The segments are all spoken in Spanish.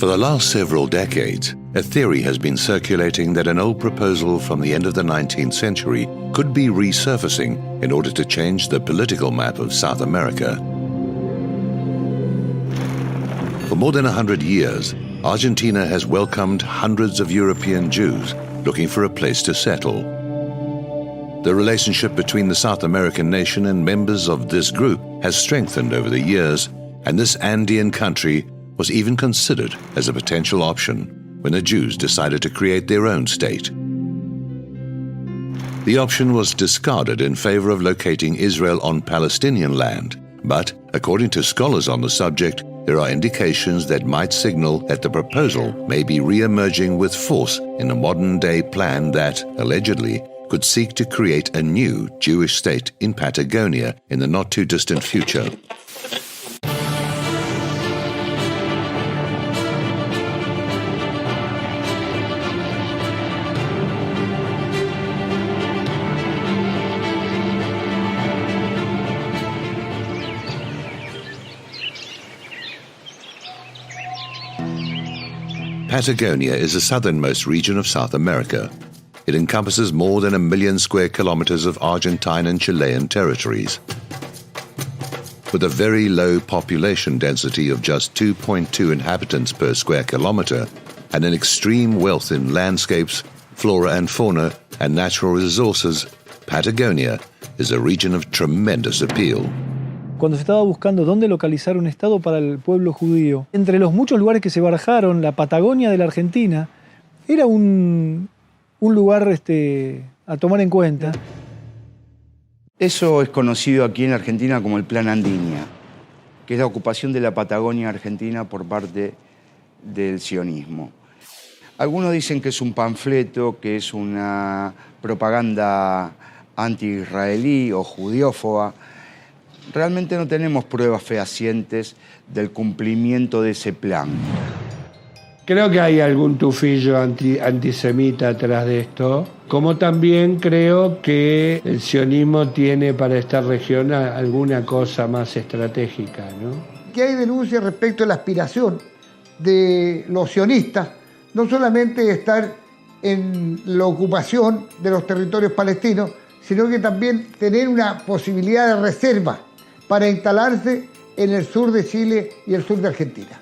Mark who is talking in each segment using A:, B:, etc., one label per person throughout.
A: For the last several decades, a theory has been circulating that an old proposal from the end of the 19th century could be resurfacing in order to change the political map of South America. For more than 100 years, Argentina has welcomed hundreds of European Jews looking for a place to settle. The relationship between the South American nation and members of this group has strengthened over the years, and this Andean country was even considered as a potential option when the Jews decided to create their own state. The option was discarded in favor of locating Israel on Palestinian land, but according to scholars on the subject, there are indications that might signal that the proposal may be re-emerging with force in a modern-day plan that, allegedly, could seek to create a new Jewish state in Patagonia in the not-too-distant future. Patagonia is the southernmost region of South America. It encompasses more than 1 million square kilometers of Argentine and Chilean territories. With a very low population density of just 2.2 inhabitants per square kilometer and an extreme wealth in landscapes, flora and fauna, and natural resources, Patagonia is a region of tremendous appeal.
B: Cuando se estaba buscando dónde localizar un estado para el pueblo judío, entre los muchos lugares que se barajaron, la Patagonia de la Argentina era un lugar a tomar en cuenta.
C: Eso es conocido aquí en la Argentina como el Plan Andinia, que es la ocupación de la Patagonia argentina por parte del sionismo. Algunos dicen que es un panfleto, que es una propaganda anti-israelí o judiófoba. Realmente no tenemos pruebas fehacientes del cumplimiento de ese plan.
D: Creo que hay algún tufillo antisemita atrás de esto, como también creo que el sionismo tiene para esta región alguna cosa más estratégica, ¿no?
E: Que hay denuncias respecto a la aspiración de los sionistas, no solamente estar en la ocupación de los territorios palestinos, sino que también tener una posibilidad de reserva para instalarse en el sur de Chile y el sur de Argentina.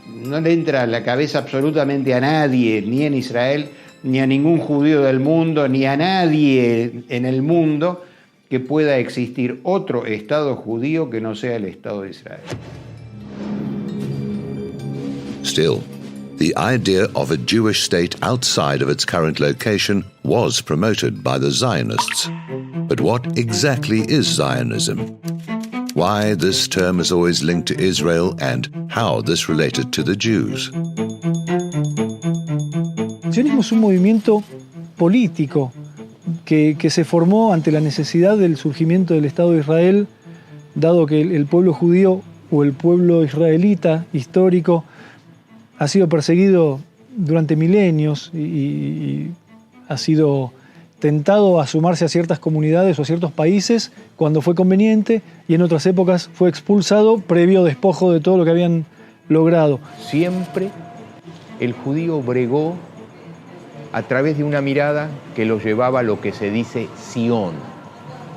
F: No le entra a la cabeza absolutamente a nadie, ni en Israel, ni a ningún judío del mundo, ni a nadie en el mundo, que pueda existir otro Estado judío que no sea el Estado de Israel.
A: Still, the idea of a Jewish state outside of its current location was promoted by the Zionists. But what exactly is Zionism? Why this term is always linked to Israel and how this related to the Jews?
B: El sionismo es un movimiento político que se formó ante la necesidad del surgimiento del Estado de Israel, dado que el pueblo judío o el pueblo israelita histórico ha sido perseguido durante milenios y ha sido tentado a sumarse a ciertas comunidades o a ciertos países cuando fue conveniente, y en otras épocas fue expulsado previo despojo de todo lo que habían logrado.
G: Siempre el judío bregó a través de una mirada que lo llevaba a lo que se dice Sión.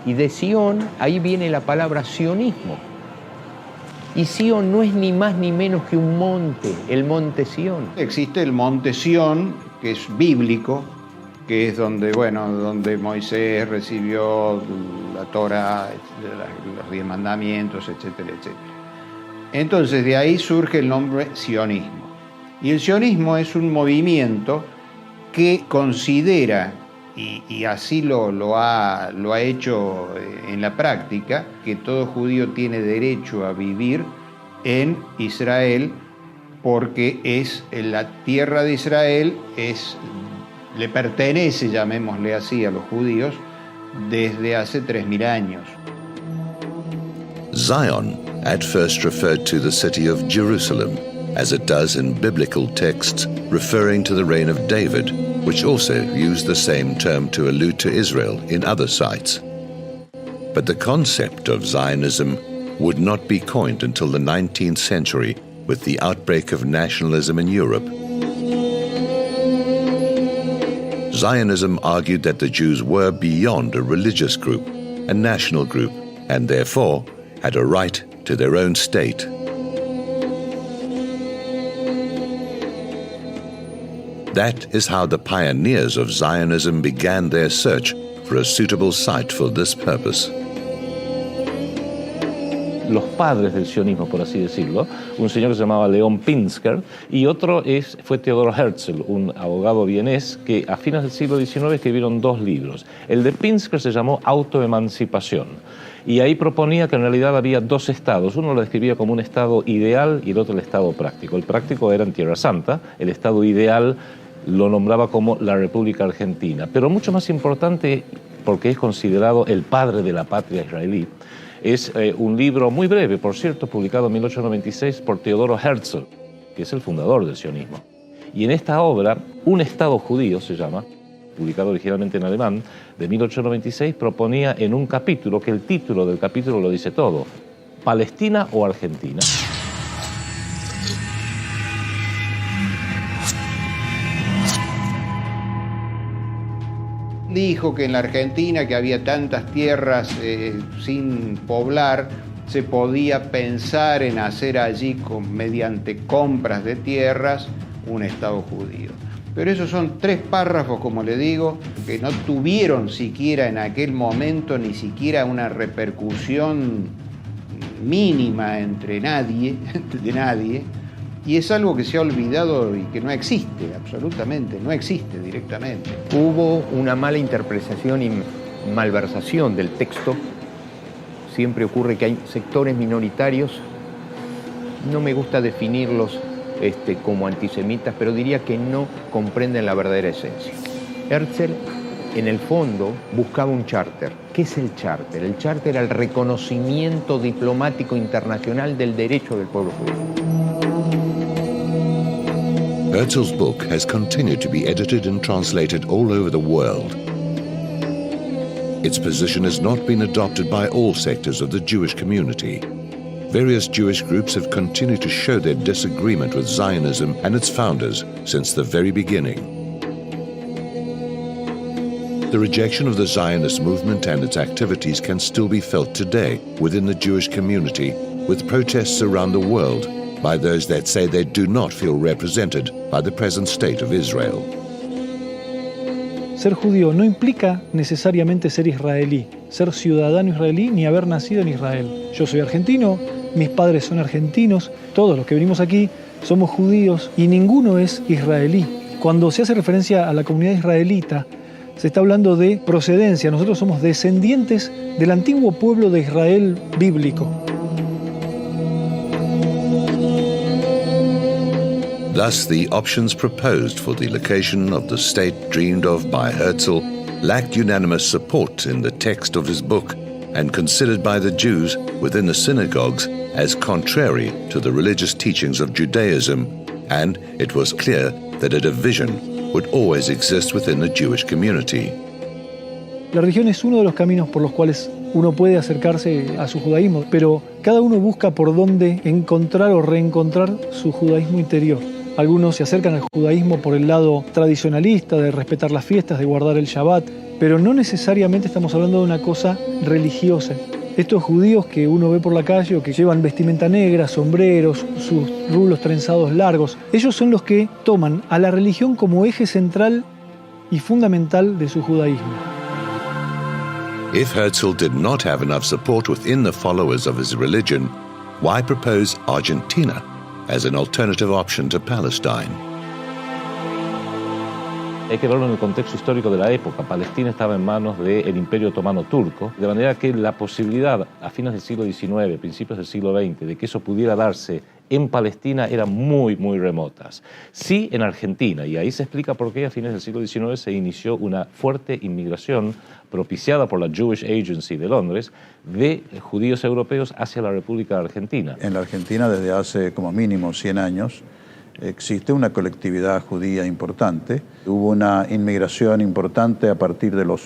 G: Y de Sión, ahí viene la palabra sionismo. Y Sión no es ni más ni menos que un monte, el monte Sión.
F: Existe el monte Sión, que es bíblico, que es donde Moisés recibió la Torá, los 10 mandamientos, etcétera, etcétera. Entonces de ahí surge el nombre sionismo. Y el sionismo es un movimiento que considera, y así lo ha hecho en la práctica, que todo judío tiene derecho a vivir en Israel, porque es la tierra de Israel, le pertenece, llamémosle así, a los judíos desde hace 3000 años.
A: Zion at first referred to the city of Jerusalem, as it does in biblical texts referring to the reign of David, which also used the same term to allude to Israel in other sites. But the concept of Zionism would not be coined until the 19th century with the outbreak of nationalism in Europe. Zionism argued that the Jews were beyond a religious group, a national group, and therefore had a right to their own state. That is how the pioneers of Zionism began their search for a suitable site for this purpose.
H: Los padres del sionismo, por así decirlo, un señor que se llamaba León Pinsker y otro fue Theodor Herzl, un abogado vienés que a fines del siglo XIX escribieron 2 libros. El de Pinsker se llamó Autoemancipación y ahí proponía que en realidad había 2 estados. Uno lo describía como un estado ideal y el otro el estado práctico. El práctico era en Tierra Santa, el estado ideal lo nombraba como la República Argentina. Pero mucho más importante, porque es considerado el padre de la patria israelí, es un libro muy breve, por cierto, publicado en 1896 por Teodoro Herzl, que es el fundador del sionismo. Y en esta obra, Un Estado Judío se llama, publicado originalmente en alemán, de 1896, proponía en un capítulo, que el título del capítulo lo dice todo, ¿Palestina o Argentina?
F: Dijo que en la Argentina, que había tantas tierras sin poblar, se podía pensar en hacer allí, mediante compras de tierras, un Estado judío. Pero esos son 3 párrafos, como le digo, que no tuvieron siquiera en aquel momento ni siquiera una repercusión mínima de nadie, y es algo que se ha olvidado y que no existe, absolutamente, no existe directamente.
G: Hubo una mala interpretación y malversación del texto. Siempre ocurre que hay sectores minoritarios, no me gusta definirlos como antisemitas, pero diría que no comprenden la verdadera esencia. Herzl, en el fondo, buscaba un charter. ¿Qué es el charter? El charter era el reconocimiento diplomático internacional del derecho del pueblo judío.
A: Herzl's book has continued to be edited and translated all over the world. Its position has not been adopted by all sectors of the Jewish community. Various Jewish groups have continued to show their disagreement with Zionism and its founders since the very beginning. The rejection of the Zionist movement and its activities can still be felt today within the Jewish community, with protests around the world by those that say they do not feel represented by the present state of Israel.
B: Ser judío no implica necesariamente ser israelí, ser ciudadano israelí ni haber nacido en Israel. Yo soy argentino, mis padres son argentinos, todos los que venimos aquí somos judíos y ninguno es israelí. Cuando se hace referencia a la comunidad israelita, se está hablando de procedencia. Nosotros somos descendientes del antiguo pueblo de Israel bíblico.
A: Thus, the options proposed for the location of the state dreamed of by Herzl lacked unanimous support in the text of his book and considered by the Jews within the synagogues as contrary to the religious teachings of Judaism, and it was clear that a division would always exist within the Jewish community.
B: La religión es uno de los caminos por los cuales uno puede acercarse a su judaísmo, pero cada uno busca por dónde encontrar o reencontrar su judaísmo interior. Algunos se acercan al judaísmo por el lado tradicionalista, de respetar las fiestas, de guardar el Shabbat, pero no necesariamente estamos hablando de una cosa religiosa. Estos judíos que uno ve por la calle o que llevan vestimenta negra, sombreros, sus rulos trenzados largos, ellos son los que toman a la religión como eje central y fundamental de su judaísmo.
A: If Herzl did not have enough support within the followers of his religion, why propose Argentina as an alternative option to Palestine?
H: Hay que verlo en el contexto histórico de la época. Palestina estaba en manos del Imperio Otomano Turco, de manera que la posibilidad a fines del siglo XIX, principios del siglo XX, de que eso pudiera darse en Palestina eran muy, muy remotas. Sí en Argentina, y ahí se explica por qué a fines del siglo XIX se inició una fuerte inmigración propiciada por la Jewish Agency de Londres de judíos europeos hacia la República Argentina.
I: En la Argentina desde hace como mínimo 100 años existe una colectividad judía importante. Hubo una inmigración importante a partir de los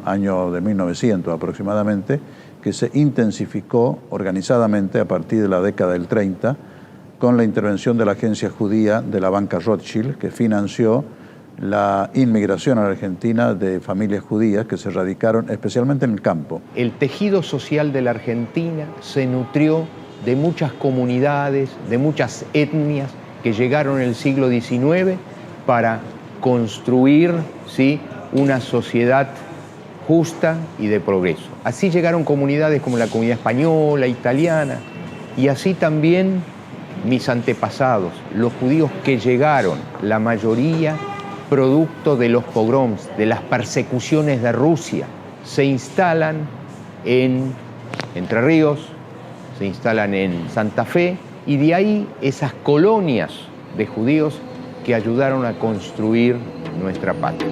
I: años de 1900 aproximadamente, que se intensificó organizadamente a partir de la década del 30, con la intervención de la agencia judía de la banca Rothschild, que financió la inmigración a la Argentina de familias judías que se radicaron especialmente en el campo.
G: El tejido social de la Argentina se nutrió de muchas comunidades, de muchas etnias que llegaron en el siglo XIX para construir, ¿sí?, una sociedad justa y de progreso. Así llegaron comunidades como la comunidad española, italiana, y así también mis antepasados, los judíos que llegaron, la mayoría producto de los pogroms, de las persecuciones de Rusia, se instalan en Entre Ríos, se instalan en Santa Fe, y de ahí esas colonias de judíos que ayudaron a construir nuestra patria.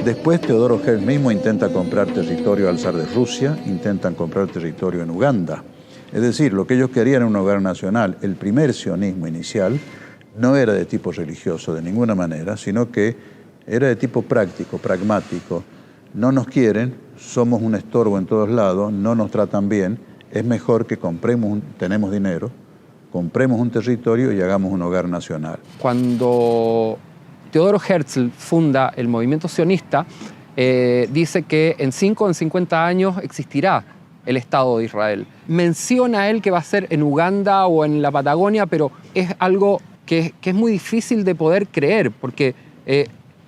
I: Después Teodoro Herzl mismo intenta comprar territorio al zar de Rusia, intentan comprar territorio en Uganda. Es decir, lo que ellos querían era un hogar nacional. El primer sionismo inicial no era de tipo religioso de ninguna manera, sino que era de tipo práctico, pragmático. No nos quieren, somos un estorbo en todos lados, no nos tratan bien, es mejor que tenemos dinero, compremos un territorio y hagamos un hogar nacional.
J: Cuando Teodoro Herzl funda el movimiento sionista, dice que en 5 o en 50 años existirá el Estado de Israel. Menciona él que va a ser en Uganda o en la Patagonia, pero es algo que es muy difícil de poder creer, porque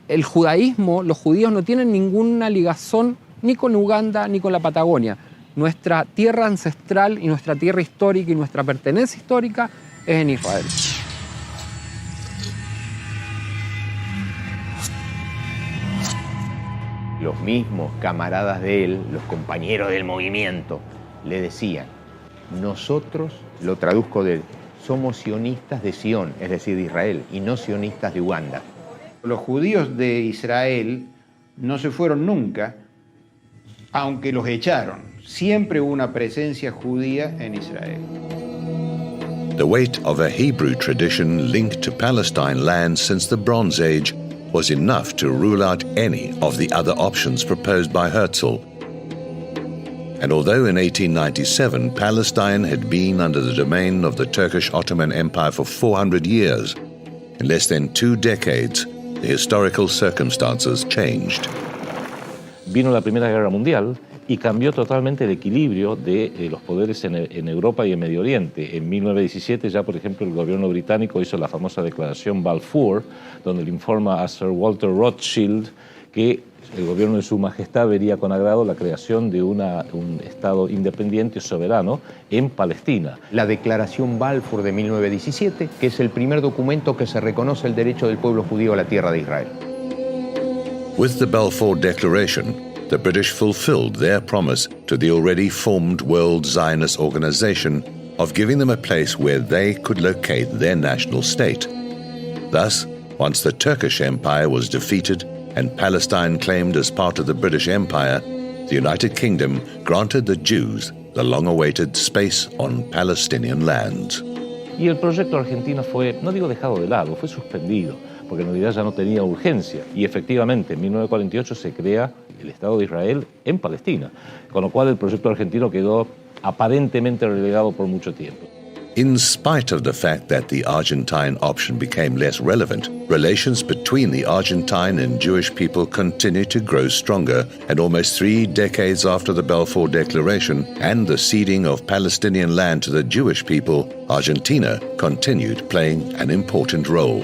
J: el judaísmo, los judíos no tienen ninguna ligación ni con Uganda ni con la Patagonia. Nuestra tierra ancestral y nuestra tierra histórica y nuestra pertenencia histórica es en Israel.
G: Los mismos camaradas de él, los compañeros del movimiento, le decían: nosotros, lo traduzco de él, somos sionistas de Sion, es decir, de Israel, y no sionistas de Uganda.
F: Los judíos de Israel no se fueron nunca, aunque los echaron. Siempre hubo una presencia judía en Israel.
A: The weight of a Hebrew tradition linked to Palestine land since the Bronze Age was enough to rule out any of the other options proposed by Herzl. And although in 1897 Palestine had been under the domain of the Turkish Ottoman Empire for 400 years, in less than 2 decades, the historical circumstances changed.
H: Vino la Primera Guerra Mundial y cambió totalmente el equilibrio de los poderes en Europa y en Medio Oriente. En 1917 ya, por ejemplo, el gobierno británico hizo la famosa declaración Balfour, donde le informa a Sir Walter Rothschild que el gobierno de Su Majestad vería con agrado la creación de un Estado independiente y soberano en Palestina.
G: La Declaración Balfour de 1917, que es el primer documento que se reconoce el derecho del pueblo judío a la tierra de Israel.
A: With the Balfour Declaration, the British fulfilled their promise to the already formed World Zionist Organization of giving them a place where they could locate their national state. Thus, once the Turkish Empire was defeated and Palestine claimed as part of the British Empire, the United Kingdom granted the Jews the long-awaited space on Palestinian lands.
H: Y el proyecto argentino fue, no digo dejado de lado, fue suspendido, porque en realidad ya no tenía urgencia. Y efectivamente, en 1948 se crea el Estado de Israel en Palestina, con lo cual el proyecto argentino quedó aparentemente relegado por mucho tiempo.
A: In spite of the fact that the Argentine option became less relevant, relations between the Argentine and Jewish people continued to grow stronger, and almost 3 decades after the Balfour Declaration and the ceding of Palestinian land to the Jewish people, Argentina continued playing an important role.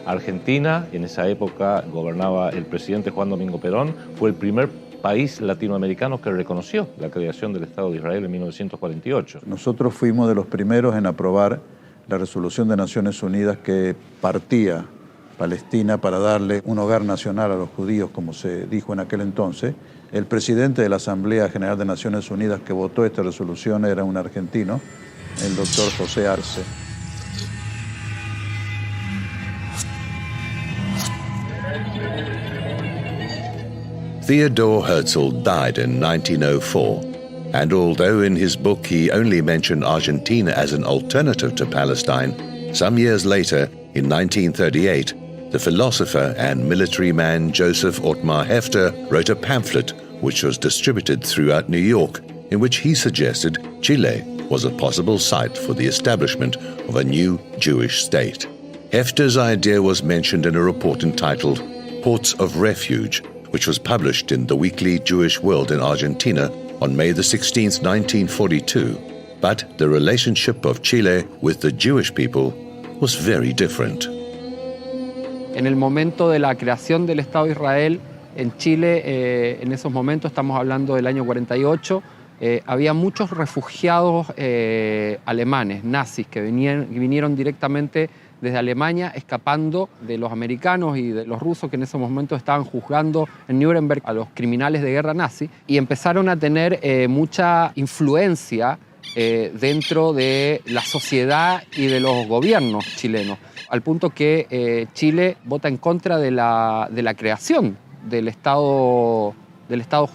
H: Argentina, en esa época gobernaba el presidente Juan Domingo Perón, fue el primer país latinoamericano que reconoció la creación del Estado de Israel en 1948.
I: Nosotros fuimos de los primeros en aprobar la resolución de Naciones Unidas que partía Palestina para darle un hogar nacional a los judíos, como se dijo en aquel entonces. El presidente de la Asamblea General de Naciones Unidas que votó esta resolución era un argentino, el doctor José Arce.
A: Theodor Herzl died in 1904, and although in his book he only mentioned Argentina as an alternative to Palestine, some years later, in 1938, the philosopher and military man Joseph Ottmar Hefter wrote a pamphlet which was distributed throughout New York, in which he suggested Chile was a possible site for the establishment of a new Jewish state. Hefter's idea was mentioned in a report entitled Ports of Refuge, which was published in the weekly Jewish World in Argentina on May the 16th, 1942. But the relationship of Chile with the Jewish people was very different.
J: En el momento de la creación del Estado de Israel en Chile, en esos momentos, estamos hablando del año 48, había muchos refugiados alemanes, nazis, que vinieron directamente desde Alemania, escapando de los americanos y de los rusos que en ese momento estaban juzgando en Nuremberg a los criminales de guerra nazi, y empezaron a tener mucha influencia dentro de la sociedad y de los gobiernos chilenos, al punto que Chile vota en contra de la creación del Estado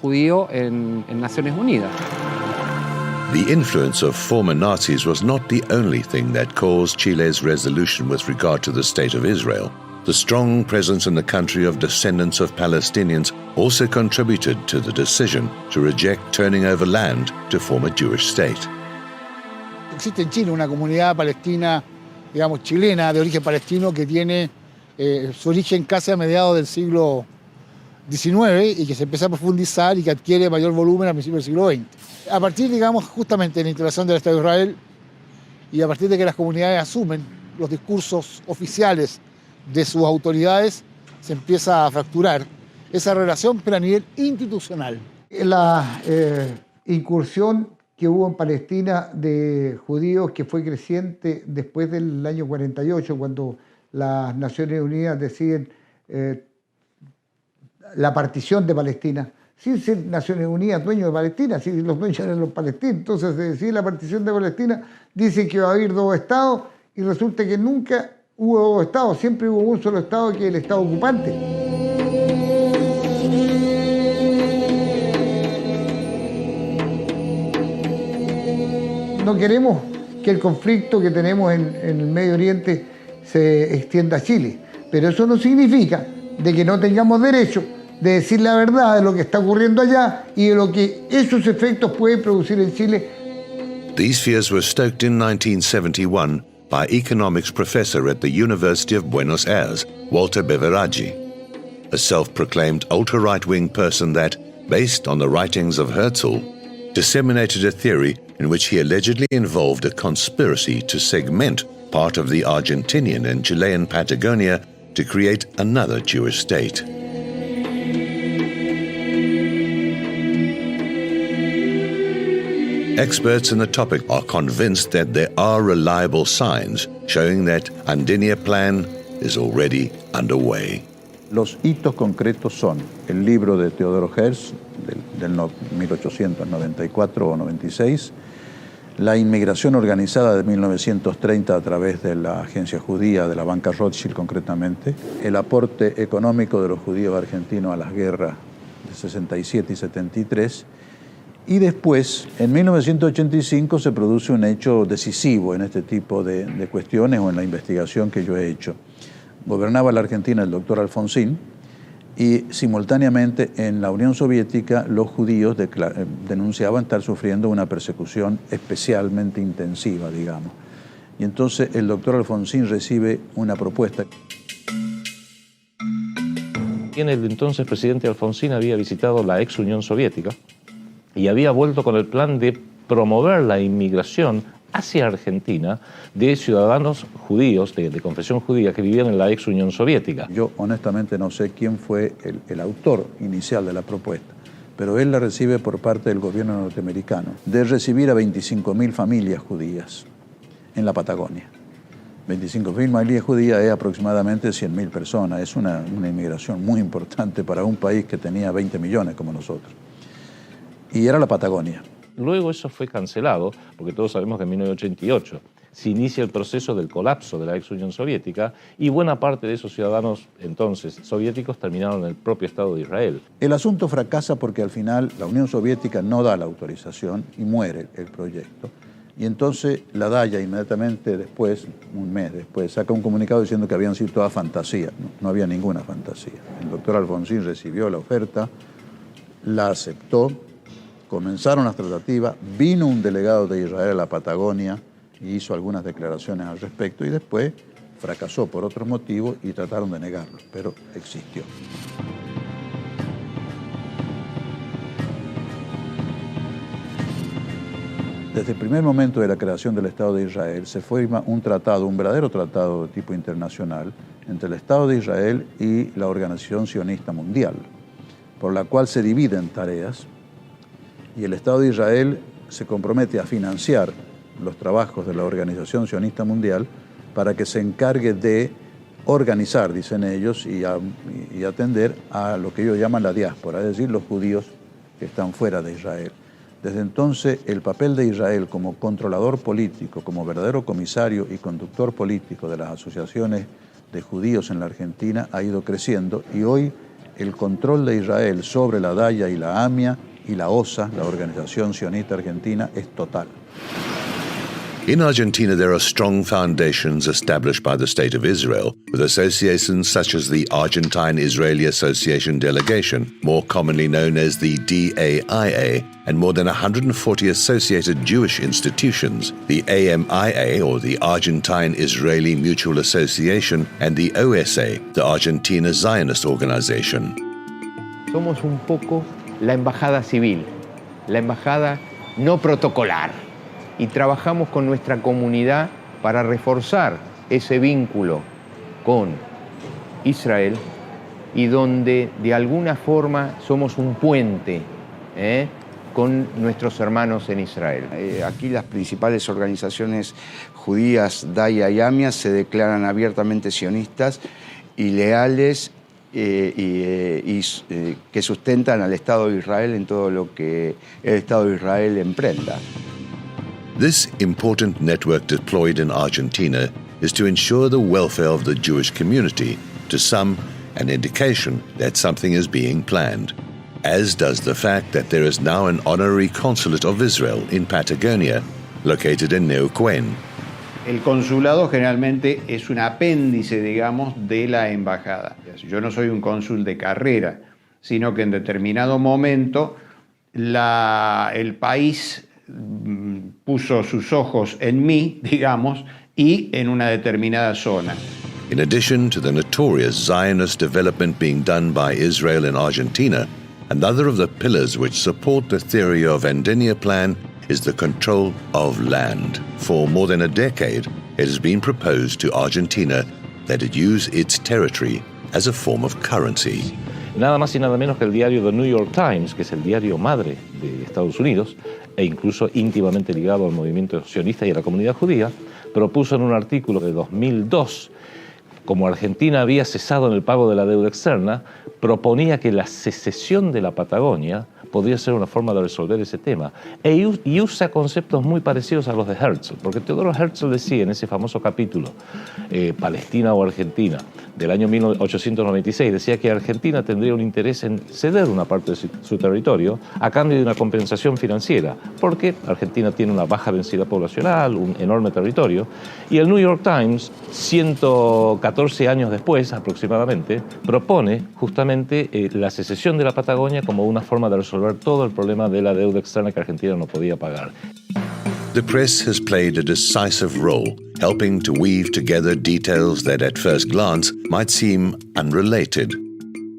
J: judío en Naciones Unidas.
A: The influence of former Nazis was not the only thing that caused Chile's resolution with regard to the State of Israel. The strong presence in the country of descendants of Palestinians also contributed to the decision to reject turning over land to form a Jewish state.
K: Existe en Chile una comunidad palestina, digamos, chilena, de origen palestino, que tiene su origen casi a mediados del siglo XIX y que se empieza a profundizar y que adquiere mayor volumen a principios del siglo XX. A partir, digamos, justamente de la instalación del Estado de Israel y a partir de que las comunidades asumen los discursos oficiales de sus autoridades, se empieza a fracturar esa relación, pero a nivel institucional.
E: La incursión que hubo en Palestina de judíos, que fue creciente después del año 48, cuando las Naciones Unidas deciden la partición de Palestina, sin ser Naciones Unidas dueños de Palestina, si los dueños eran los palestinos. Entonces se decide la partición de Palestina, dicen que va a haber dos estados y resulta que nunca hubo dos estados, siempre hubo un solo estado, que es el estado ocupante. No queremos que el conflicto que tenemos en el Medio Oriente se extienda a Chile, pero eso no significa de que no tengamos derecho de decir la verdad de lo que está ocurriendo allá y de lo que esos efectos pueden producir en Chile.
A: These fears were stoked in 1971 by economics professor at the University of Buenos Aires, Walter Beveraggi, a self-proclaimed ultra-right-wing person that, based on the writings of Herzl, disseminated a theory in which he allegedly involved a conspiracy to segment part of the Argentinian and Chilean Patagonia to create another Jewish state. Experts in the topic are convinced that there are reliable signs showing that Andinia plan is already underway.
I: Los hitos concretos son el libro de Teodoro Herzl del 1894 o 96, la inmigración organizada de 1930 a través de la agencia judía, de la banca Rothschild concretamente, el aporte económico de los judíos argentinos a las guerras de 67 y 73, y después, en 1985, se produce un hecho decisivo en este tipo de cuestiones o en la investigación que yo he hecho. Gobernaba la Argentina el doctor Alfonsín y simultáneamente en la Unión Soviética los judíos denunciaban estar sufriendo una persecución especialmente intensiva, digamos. Y entonces el doctor Alfonsín recibe una propuesta.
H: El entonces presidente Alfonsín había visitado la ex Unión Soviética y había vuelto con el plan de promover la inmigración hacia Argentina de ciudadanos judíos, de confesión judía, que vivían en la ex Unión Soviética.
I: Yo honestamente no sé quién fue el autor inicial de la propuesta, pero él la recibe por parte del gobierno norteamericano, de recibir a 25.000 familias judías en la Patagonia. 25.000 familias judías es aproximadamente 100.000 personas. Es una inmigración muy importante para un país que tenía 20 millones como nosotros. Y era la Patagonia.
H: Luego eso fue cancelado, porque todos sabemos que en 1988 se inicia el proceso del colapso de la ex Unión Soviética y buena parte de esos ciudadanos entonces soviéticos terminaron en el propio Estado de Israel.
I: El asunto fracasa porque al final la Unión Soviética no da la autorización y muere el proyecto. Y entonces la DAIA inmediatamente después, un mes después, saca un comunicado diciendo que habían sido todas fantasías. No había ninguna fantasía. El doctor Alfonsín recibió la oferta, la aceptó, comenzaron las tratativas, vino un delegado de Israel a la Patagonia y hizo algunas declaraciones al respecto y después fracasó por otros motivos y trataron de negarlo, pero existió. Desde el primer momento de la creación del Estado de Israel se forma un tratado, un verdadero tratado de tipo internacional entre el Estado de Israel y la Organización Sionista Mundial, por la cual se dividen tareas y el Estado de Israel se compromete a financiar los trabajos de la Organización Sionista Mundial para que se encargue de organizar, dicen ellos, y atender a lo que ellos llaman la diáspora, es decir, los judíos que están fuera de Israel. Desde entonces, el papel de Israel como controlador político, como verdadero comisario y conductor político de las asociaciones de judíos en la Argentina ha ido creciendo y hoy el control de Israel sobre la DAIA y la AMIA y la OSA, la Organización Sionista Argentina, es total.
A: In Argentina, there are strong foundations established by the State of Israel, with associations such as the Argentine-Israeli Association Delegation, more commonly known as the DAIA, and more than 140 associated Jewish institutions, the AMIA, or the Argentine-Israeli Mutual Association, and the OSA, the Argentina Zionist Organization.
G: Somos un poco la embajada civil, la embajada no protocolar. Y trabajamos con nuestra comunidad para reforzar ese vínculo con Israel y donde de alguna forma somos un puente con nuestros hermanos en Israel.
C: Aquí las principales organizaciones judías, DAIA y AMIA, se declaran abiertamente sionistas y leales que sustentan al Estado de Israel en todo lo que el Estado de Israel emprenda.
A: This important network deployed in Argentina is to ensure the welfare of the Jewish community, to some an indication that something is being planned, as does the fact that there is now an honorary consulate of Israel in Patagonia, located in Neuquén.
F: El consulado generalmente es un apéndice, digamos, de la embajada. Yo no soy un cónsul de carrera, sino que en determinado momento el país puso sus ojos en mí, digamos, y en una determinada zona.
A: In addition to the notorious Zionist development being done by Israel in Argentina, another of the pillars which support the theory of Andinia Plan is the control of land. For more than a decade, it has been proposed to Argentina that it use its territory as a form of currency.
H: Nada más y nada menos que el diario The New York Times, que es el diario madre de Estados Unidos, e incluso íntimamente ligado al movimiento sionista y a la comunidad judía, propuso en un artículo de 2002, como Argentina había cesado en el pago de la deuda externa, proponía que la secesión de la Patagonia podría ser una forma de resolver ese tema. Y usa conceptos muy parecidos a los de Herzl, porque Teodoro Herzl decía en ese famoso capítulo, Palestina o Argentina, del año 1896, decía que Argentina tendría un interés en ceder una parte de su territorio a cambio de una compensación financiera, porque Argentina tiene una baja densidad poblacional, un enorme territorio, y el New York Times, 114 años después aproximadamente, propone justamente la secesión de la Patagonia como una forma de resolver todo el problema de la deuda externa que Argentina no podía pagar.
A: The press has played a decisive role, helping to weave together details that at first glance might seem unrelated.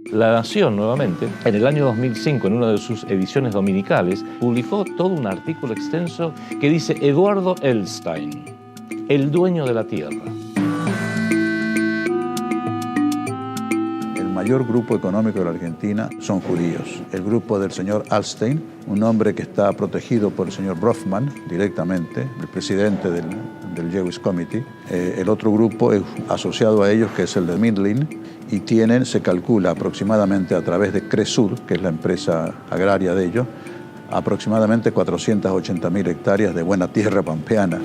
H: La Nación, nuevamente, en el año 2005, en una de sus ediciones dominicales, publicó todo un artículo extenso que dice Eduardo Elstein, el dueño de la tierra.
I: El mayor grupo económico de la Argentina son judíos. El grupo del señor Alstein, un hombre que está protegido por el señor Brofman directamente, el presidente del Jewish Committee. El otro grupo es asociado a ellos, que es el de Midlin, y se calcula aproximadamente a través de Cresur, que es la empresa agraria de ellos, aproximadamente 480.000 hectáreas de buena tierra pampeana.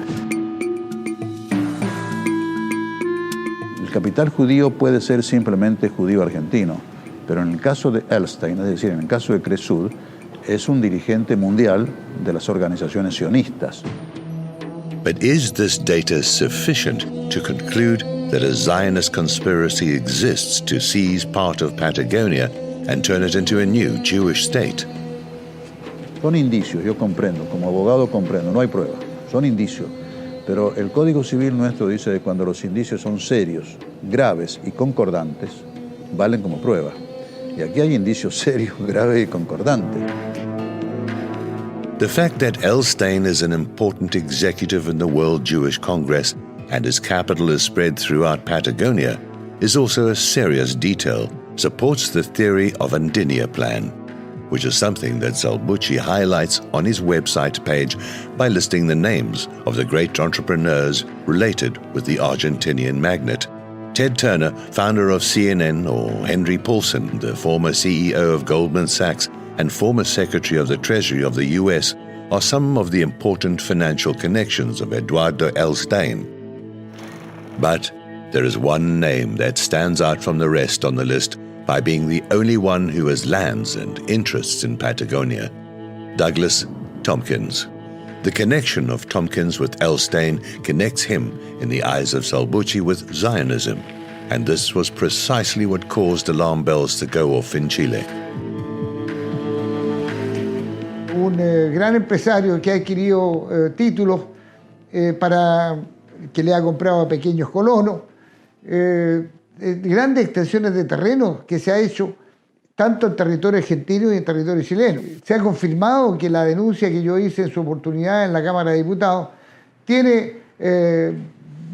I: El capital judío puede ser simplemente judío argentino, pero en el caso de Elstein, es decir, en el caso de Cresur, es un dirigente mundial de las organizaciones sionistas.
A: But is this data sufficient to conclude that a Zionist conspiracy exists to seize part of Patagonia and turn it into a new Jewish state.
I: Son indicios, yo comprendo, como abogado comprendo, no hay prueba, son indicios. Pero el Código Civil nuestro dice que cuando los indicios son serios, graves y concordantes, valen como prueba. Y aquí hay indicios serios, graves y concordantes.
A: The fact that L. Stein is an important executive in the World Jewish Congress and his capital is spread throughout Patagonia is also a serious detail, supports the theory of Andinia plan, which is something that Salbucci highlights on his website page by listing the names of the great entrepreneurs related with the Argentinian magnate. Ted Turner, founder of CNN, or Henry Paulson, the former CEO of Goldman Sachs and former Secretary of the Treasury of the U.S., are some of the important financial connections of Eduardo L. Stein. But there is one name that stands out from the rest on the list by being the only one who has lands and interests in Patagonia: Douglas Tompkins. The connection of Tompkins with L. Stein connects him, in the eyes of Salbucci, with Zionism, and this was precisely what caused alarm bells to go off in Chile.
E: Un gran empresario que ha adquirido títulos para que le ha comprado a pequeños colonos, grandes extensiones de terreno que se ha hecho tanto en territorio argentino y en territorio chileno. Se ha confirmado que la denuncia que yo hice en su oportunidad en la Cámara de Diputados tiene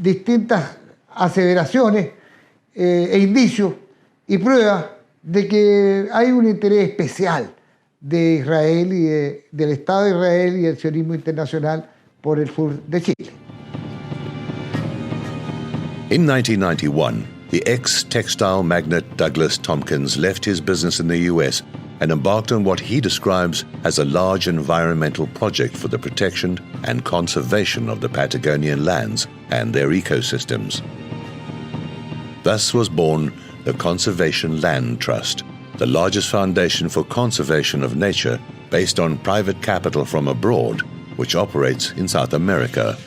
E: distintas aseveraciones e indicios y pruebas de que hay un interés especial de Israel y del Estado de Israel y del sionismo internacional por el sur de Chile.
A: In 1991, the ex-textile magnate Douglas Tompkins left his business in the U.S. and embarked on what he describes as a large environmental project for the protection and conservation of the Patagonian lands and their ecosystems. Thus was born the Conservation Land Trust, the largest foundation for conservation of nature based on private capital from abroad, which operates in South America.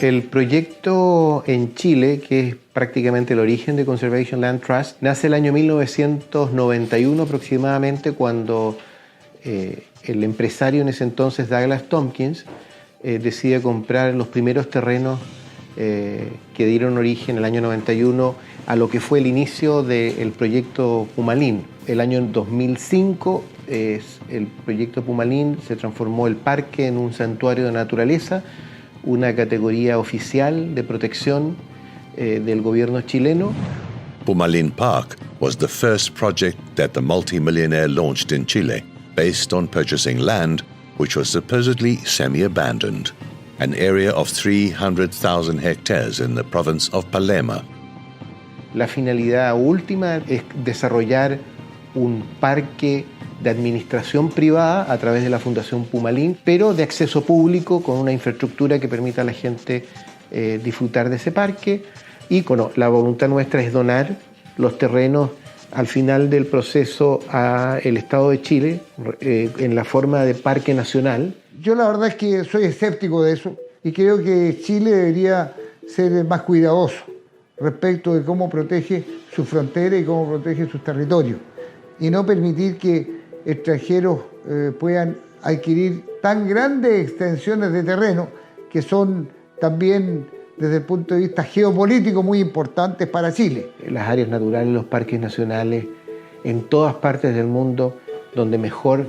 G: El proyecto en Chile, que es prácticamente el origen de Conservation Land Trust, nace el año 1991 aproximadamente, cuando el empresario en ese entonces, Douglas Tompkins, decide comprar los primeros terrenos que dieron origen el año 91 a lo que fue el inicio del proyecto Pumalín. El año 2005 el proyecto Pumalín se transformó el parque en un santuario de naturaleza, una categoría oficial de protección del gobierno chileno.
A: Pumalín Park was the first project that the multimillionaire launched in Chile, based on purchasing land which was supposedly semi-abandoned, an area of 300,000 hectares in the province of Palema.
G: La finalidad última es desarrollar un parque de administración privada a través de la Fundación Pumalín, pero de acceso público, con una infraestructura que permita a la gente disfrutar de ese parque. Y bueno, la voluntad nuestra es donar los terrenos al final del proceso al Estado de Chile en la forma de parque nacional.
E: Yo la verdad es que soy escéptico de eso y creo que Chile debería ser más cuidadoso respecto de cómo protege su frontera y cómo protege sus territorios, y no permitir que extranjeros puedan adquirir tan grandes extensiones de terreno que son también desde el punto de vista geopolítico muy importantes para Chile.
G: Las áreas naturales, los parques nacionales, en todas partes del mundo donde mejor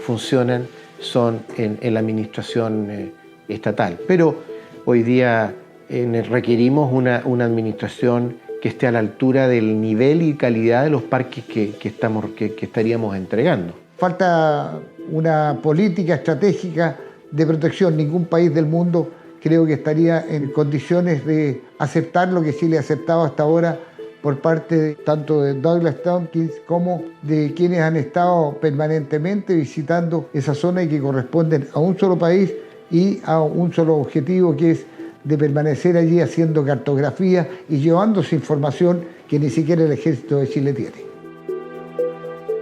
G: funcionan son en la administración estatal. Pero hoy día requerimos una administración que esté a la altura del nivel y calidad de los parques que estaríamos entregando.
E: Falta una política estratégica de protección. Ningún país del mundo creo que estaría en condiciones de aceptar lo que Chile ha aceptado hasta ahora por parte tanto de Douglas Tompkins como de quienes han estado permanentemente visitando esa zona y que corresponden a un solo país y a un solo objetivo, que es de permanecer allí haciendo cartografía y llevándose información que ni siquiera el ejército de Chile tiene.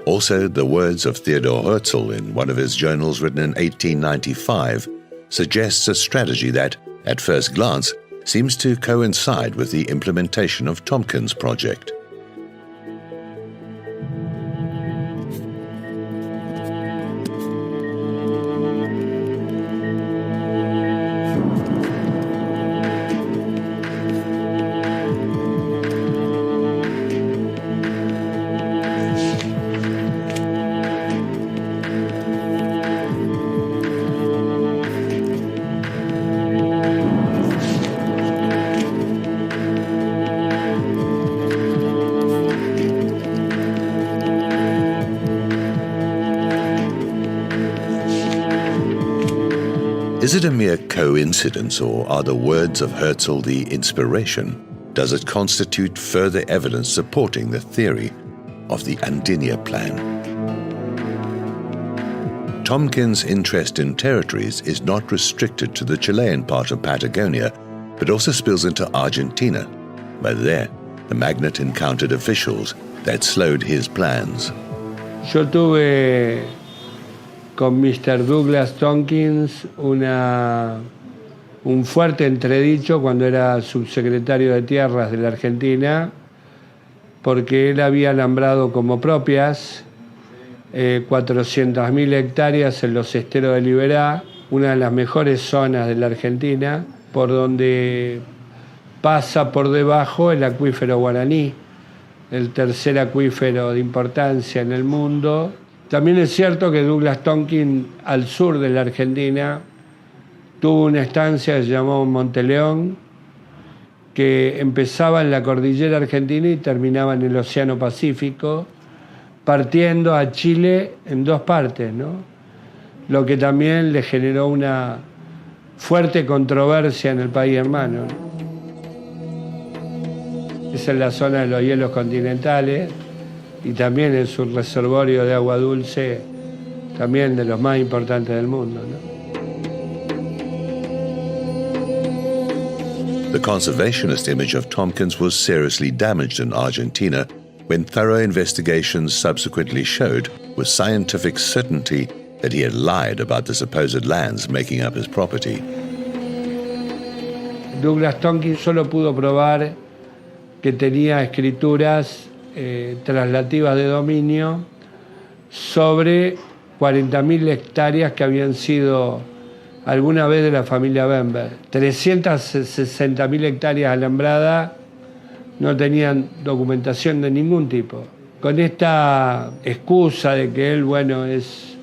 A: Also, the words of Theodor Herzl in one of his journals written in 1895 suggests a strategy that, at first glance, seems to coincide with the implementation of Tompkins' project. Is it a mere coincidence, or are the words of Herzl the inspiration? Does it constitute further evidence supporting the theory of the Andinia Plan? Tomkin's interest in territories is not restricted to the Chilean part of Patagonia, but also spills into Argentina, where there the magnate encountered officials that slowed his plans.
D: Yo tuve con Mr. Douglas Tompkins un fuerte entredicho cuando era subsecretario de Tierras de la Argentina, porque él había alambrado como propias 400.000 hectáreas en los esteros de Liberá, una de las mejores zonas de la Argentina, por donde pasa por debajo el acuífero Guaraní, el tercer acuífero de importancia en el mundo. También es cierto que Douglas Tompkins, al sur de la Argentina, tuvo una estancia que se llamó Monteleón, que empezaba en la cordillera argentina y terminaba en el Océano Pacífico, partiendo a Chile en dos partes, ¿no? Lo que también le generó una fuerte controversia en el país hermano, ¿no? Esa es la zona de los hielos continentales y también es un reservorio de agua dulce, también de los más importantes del mundo, ¿no?
A: The conservationist image of Tompkins was seriously damaged in Argentina when thorough investigations subsequently showed with scientific certainty that he had lied about the supposed lands making up his property.
D: Douglas Tompkins solo pudo probar que tenía escrituras traslativas de dominio sobre 40.000 hectáreas que habían sido alguna vez de la familia Bember. 360.000 hectáreas alambradas no tenían documentación de ningún tipo. Con esta excusa de que él, bueno, es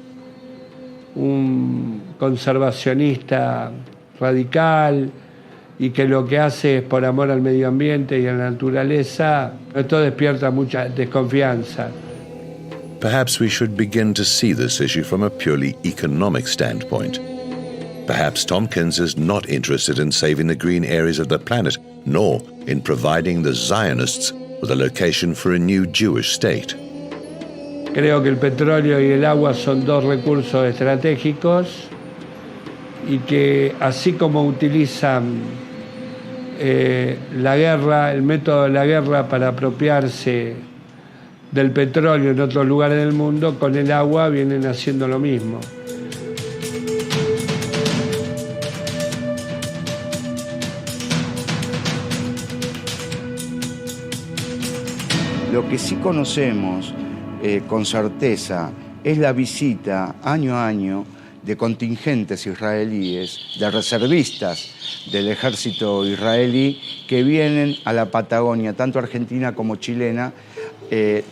D: un conservacionista radical y que lo que hace es por amor al medio ambiente y a la naturaleza, esto despierta mucha desconfianza.
A: Perhaps we should begin to see this issue from a purely economic standpoint. Perhaps Tompkins is not interested in saving the green areas of the planet, nor in providing the Zionists with a location for a new Jewish state.
D: Creo que el petróleo y el agua son dos recursos estratégicos y que así como utilizan la guerra, el método de la guerra para apropiarse del petróleo en otros lugares del mundo, con el agua vienen haciendo lo mismo.
C: Lo que sí conocemos con certeza es la visita año a año de contingentes israelíes, de reservistas del ejército israelí que vienen a la Patagonia, tanto argentina como chilena,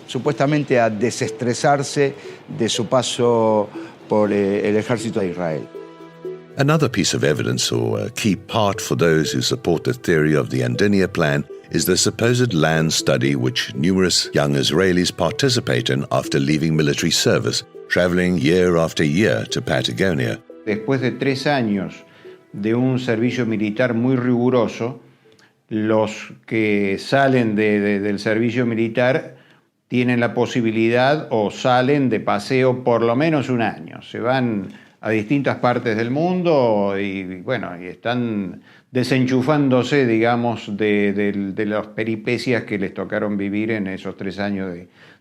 C: supuestamente a desestresarse de su paso por el ejército de Israel.
A: Another piece of evidence, or a key part for those who support the theory of the Andinia Plan, is the supposed land study which numerous young Israelis participate in after leaving military service, traveling year after year to Patagonia.
F: Después de 3 años de un servicio militar muy riguroso, los que salen del servicio militar tienen la posibilidad o salen de paseo por lo menos 1 año. Se van a distintas partes del mundo y bueno, y están desenchufándose, digamos, de las peripecias que les tocaron vivir en esos 3 años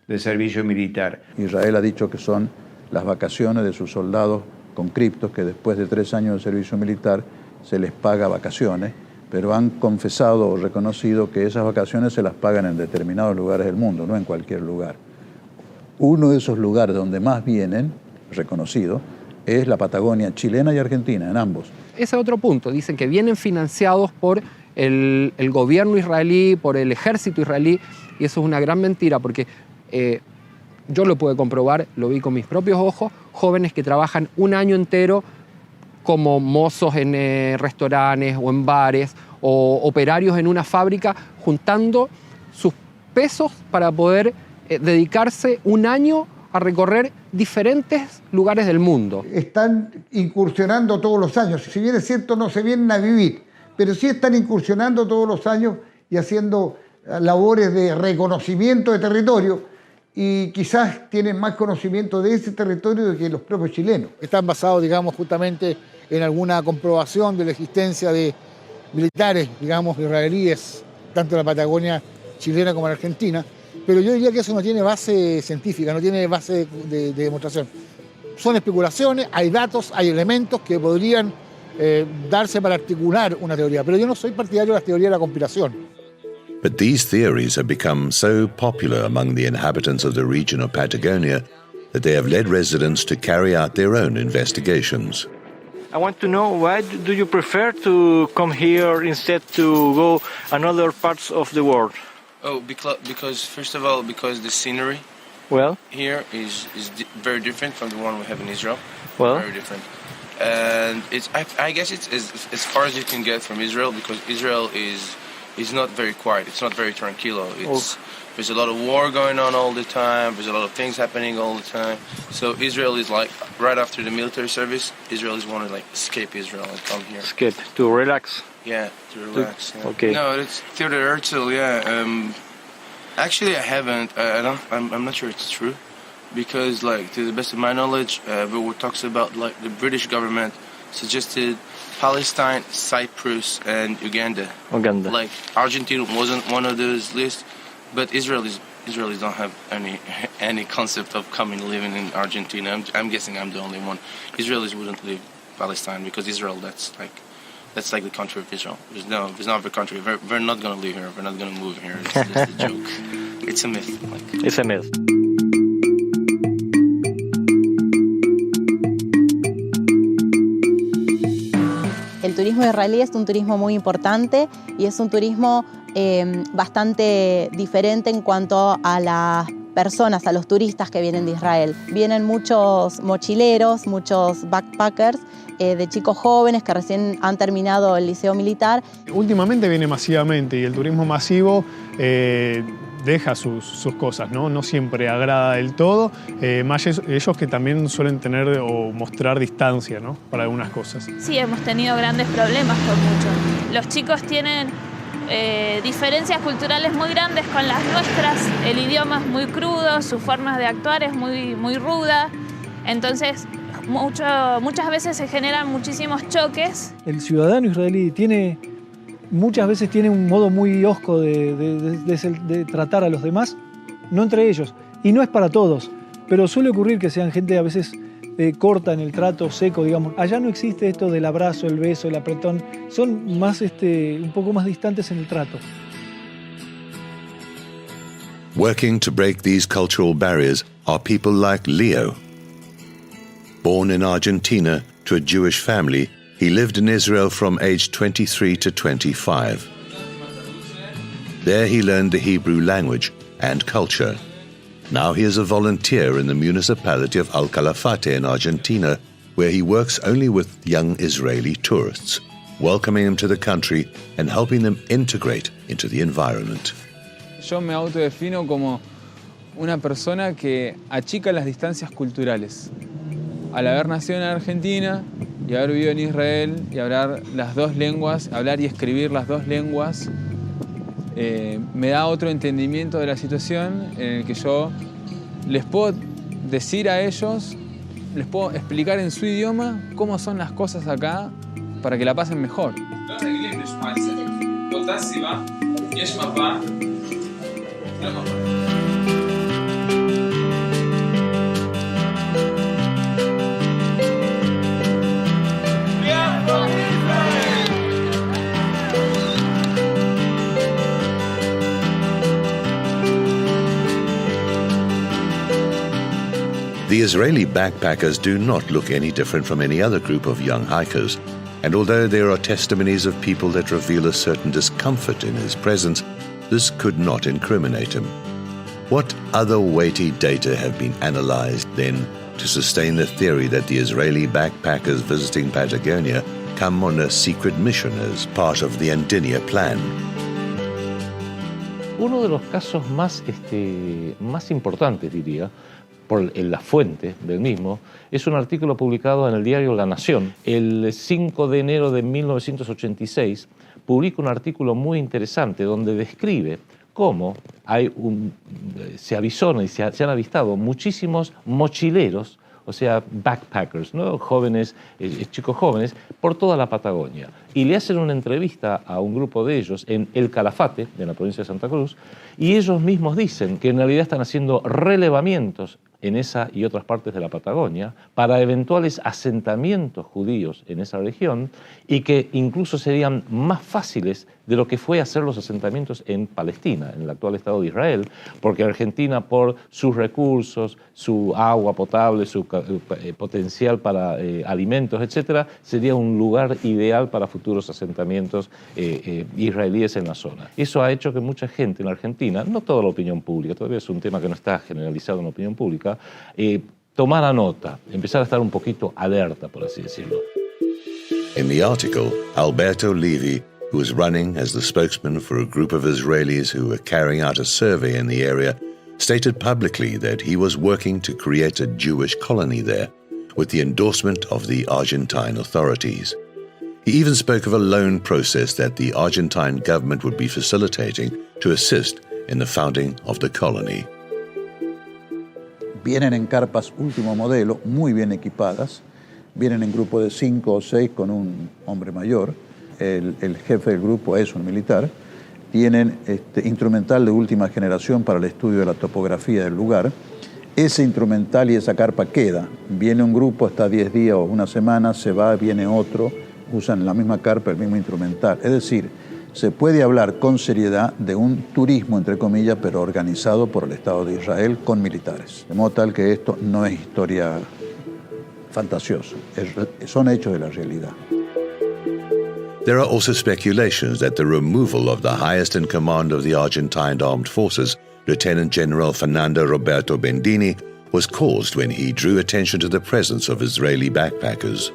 F: de servicio militar.
I: Israel ha dicho que son las vacaciones de sus soldados conscriptos, que después de 3 años de servicio militar se les paga vacaciones, pero han confesado o reconocido que esas vacaciones se las pagan en determinados lugares del mundo, no en cualquier lugar. Uno de esos lugares donde más vienen, reconocido, es la Patagonia chilena y argentina, en ambos.
J: Ese es otro punto. Dicen que vienen financiados por el gobierno israelí, por el ejército israelí, y eso es una gran mentira porque yo lo pude comprobar, lo vi con mis propios ojos, jóvenes que trabajan 1 año entero como mozos en restaurantes o en bares o operarios en una fábrica, juntando sus pesos para poder dedicarse 1 año a recorrer diferentes lugares del mundo.
E: Están incursionando todos los años. Si bien es cierto, no se vienen a vivir, pero sí están incursionando todos los años y haciendo labores de reconocimiento de territorio, y quizás tienen más conocimiento de ese territorio que los propios chilenos.
K: Están basados, digamos, justamente en alguna comprobación de la existencia de militares, digamos, israelíes, tanto en la Patagonia chilena como en Argentina, pero yo diría que eso no tiene base científica, no tiene base de demostración. Son especulaciones, hay datos, hay elementos que podrían darse para articular una teoría, pero yo no soy partidario de la teoría de la conspiración.
A: But these theories have become so popular among the inhabitants of the region of Patagonia that they have led residents to carry out their own investigations.
L: I want to know, why do you prefer to come here instead to go another parts of the world?
M: Oh, because first of all, because the scenery here is very different from the one we have in Israel. Very different. And I guess it's as far as you can get from Israel, because Israel is not very quiet. It's not very tranquilo. There's a lot of war going on all the time. There's a lot of things happening all the time. So Israel is like, right after the military service, Israel is want to like escape Israel and come here.
L: Escape, to relax.
M: Yeah, to relax. Yeah.
L: Okay.
M: No, it's Theodor Herzl. Yeah. Actually, I haven't. I'm not sure it's true, because like to the best of my knowledge, what talks about like the British government suggested Palestine, Cyprus, and Uganda. Like Argentina wasn't one of those lists, but Israelis don't have any concept of coming living in Argentina. I'm guessing I'm the only one. Israelis wouldn't leave Palestine, because Israel that's like the country of Israel. There's no other country. We're not gonna live here. We're not gonna move here. It's a joke. It's a myth.
L: It's a myth.
N: El turismo israelí es un turismo muy importante y es un turismo bastante diferente en cuanto a las personas, a los turistas que vienen de Israel. Vienen muchos mochileros, muchos backpackers, de chicos jóvenes que recién han terminado el liceo militar.
O: Últimamente viene masivamente, y el turismo masivo deja sus cosas, ¿no? No siempre agrada del todo, más ellos que también suelen tener o mostrar distancia, ¿no? Para algunas cosas.
P: Sí, hemos tenido grandes problemas con muchos. Los chicos tienen diferencias culturales muy grandes con las nuestras, el idioma es muy crudo, su forma de actuar es muy ruda, entonces muchas veces se generan muchísimos choques.
B: El ciudadano israelí muchas veces tiene un modo muy hosco de tratar a los demás, no entre ellos, y no es para todos, pero suele ocurrir que sean gente a veces corta en el trato, seco, digamos. Allá no existe esto del abrazo, el beso, el apretón, son más, un poco más distantes en el trato.
A: Working to break these cultural barriers are people like Leo. Born in Argentina to a Jewish family, he lived in Israel from age 23 to 25. There he learned the Hebrew language and culture. Now he is a volunteer in the municipality of Al Calafate in Argentina, where he works only with young Israeli tourists, welcoming them to the country and helping them integrate into the environment.
Q: Yo me autodefino como una persona que achica las distancias culturales. Al haber nacido en Argentina y haber vivido en Israel y hablar las dos lenguas, hablar y escribir las dos lenguas, me da otro entendimiento de la situación en el que yo les puedo decir a ellos, les puedo explicar en su idioma cómo son las cosas acá para que la pasen mejor.
A: The Israeli backpackers do not look any different from any other group of young hikers, and although there are testimonies of people that reveal a certain discomfort in his presence, this could not incriminate him. What other weighty data have been analyzed, then, to sustain the theory that the Israeli backpackers visiting Patagonia come on a secret mission as part of the Andinia plan?
H: Uno de los casos más importantes, diría, por la fuente del mismo, es un artículo publicado en el diario La Nación. El 5 de enero de 1986 publica un artículo muy interesante donde describe cómo se avisonan y se han avistado muchísimos mochileros, o sea, backpackers, ¿no? Jóvenes, chicos jóvenes, por toda la Patagonia. Y le hacen una entrevista a un grupo de ellos en El Calafate, de la provincia de Santa Cruz, y ellos mismos dicen que en realidad están haciendo relevamientos en esa y otras partes de la Patagonia para eventuales asentamientos judíos en esa región y que incluso serían más fáciles de lo que fue hacer los asentamientos en Palestina, en el actual Estado de Israel, porque Argentina, por sus recursos, su agua potable, su potencial para alimentos, etc., sería un lugar ideal para futuros asentamientos israelíes en la zona. Eso ha hecho que mucha gente en Argentina, no toda la opinión pública, todavía es un tema que no está generalizado en la opinión pública, tomara nota, empezar a estar un poquito alerta, por así decirlo.
A: In the article, Alberto Levi, who was running as the spokesman for a group of Israelis who were carrying out a survey in the area, stated publicly that he was working to create a Jewish colony there, with the endorsement of the Argentine authorities. He even spoke of a loan process that the Argentine government would be facilitating to assist in the founding of the colony.
I: Vienen en carpas último modelo, muy bien equipadas, vienen en grupo de 5 o 6 con un hombre mayor, el jefe del grupo es un militar, tienen instrumental de última generación para el estudio de la topografía del lugar. Ese instrumental y esa carpa queda, viene un grupo, está 10 días o una semana, se va, viene otro, usan la misma carpa, el mismo instrumental. Es decir, se puede hablar con seriedad de un turismo, entre comillas, pero organizado por el Estado de Israel con militares. De modo tal que esto no es historia fantasiosa, son hechos de la realidad.
A: There are also speculations that the removal of the highest in command of the Argentine armed forces, Lieutenant General Fernando Roberto Bendini, was caused when he drew attention to the presence of Israeli backpackers.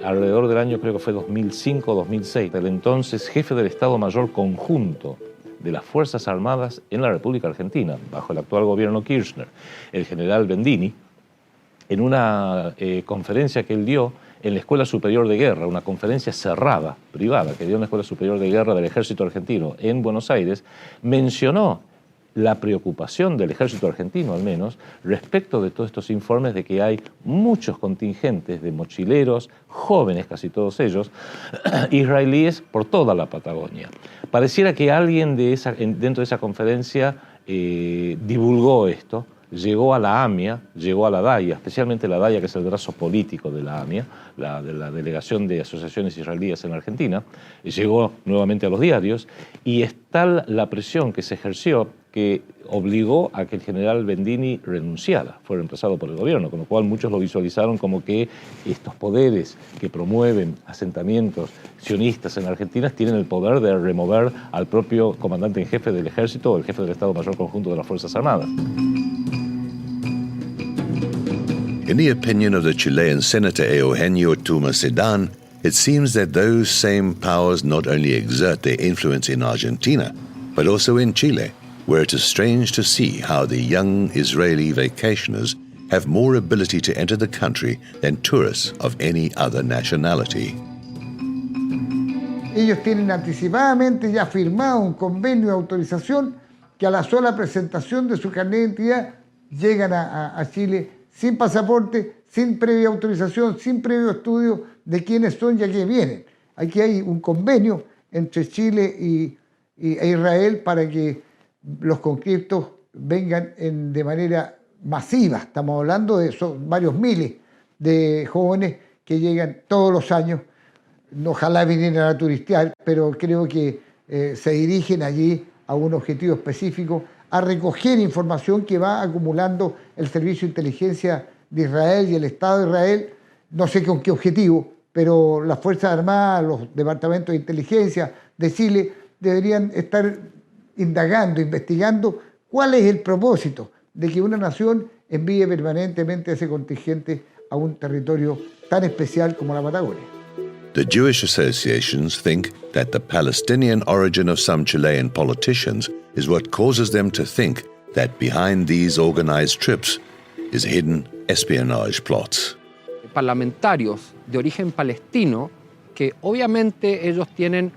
H: Alrededor del año, creo que fue 2005 o 2006, el entonces jefe del Estado Mayor Conjunto de las Fuerzas Armadas en la República Argentina, bajo el actual gobierno Kirchner, el general Bendini, en una conferencia que él dio en la Escuela Superior de Guerra, una conferencia cerrada, privada, que dio en la Escuela Superior de Guerra del Ejército Argentino en Buenos Aires, mencionó la preocupación del ejército argentino, al menos, respecto de todos estos informes de que hay muchos contingentes de mochileros, jóvenes casi todos ellos, israelíes por toda la Patagonia. Pareciera que alguien dentro de esa conferencia divulgó esto, llegó a la AMIA, llegó a la DAIA, especialmente la DAIA, que es el brazo político de la AMIA, de la Delegación de Asociaciones Israelíes en Argentina, llegó nuevamente a los diarios, y es tal la presión que se ejerció que obligó a que el general Bendini renunciara, fue reemplazado por el gobierno, con lo cual muchos lo visualizaron como que estos poderes que promueven asentamientos sionistas en Argentina tienen el poder de remover al propio comandante en jefe del ejército o el jefe del Estado Mayor Conjunto de las Fuerzas Armadas.
A: In the opinion of the Chilean Senator Eugenio Tuma Sedan, it seems that those same powers not only exert their influence in Argentina, but also in Chile, where it is strange to see how the young Israeli vacationers have more ability to enter the country than tourists of any other nationality.
E: Ellos tienen anticipadamente ya firmado un convenio de autorización que a la sola presentación de su carnet de identidad llegan a Chile sin pasaporte, sin previa autorización, sin previo estudio de quiénes son y a qué vienen. Aquí hay un convenio entre Chile e Israel para que los conscriptos vengan de manera masiva. Estamos hablando de varios miles de jóvenes que llegan todos los años. Ojalá vinieran a turistear, pero creo que se dirigen allí a un objetivo específico, a recoger información que va acumulando el Servicio de Inteligencia de Israel y el Estado de Israel, no sé con qué objetivo, pero las Fuerzas Armadas, los departamentos de inteligencia de Chile deberían estar indagando, investigando cuál es el propósito de que una nación envíe permanentemente a ese contingente a un territorio tan especial como la Patagonia.
A: The Jewish associations think that the Palestinian origin of some Chilean politicians is what causes them to think that behind these organized trips is hidden espionage plots.
J: Parlamentarios de origen palestino que obviamente ellos tienen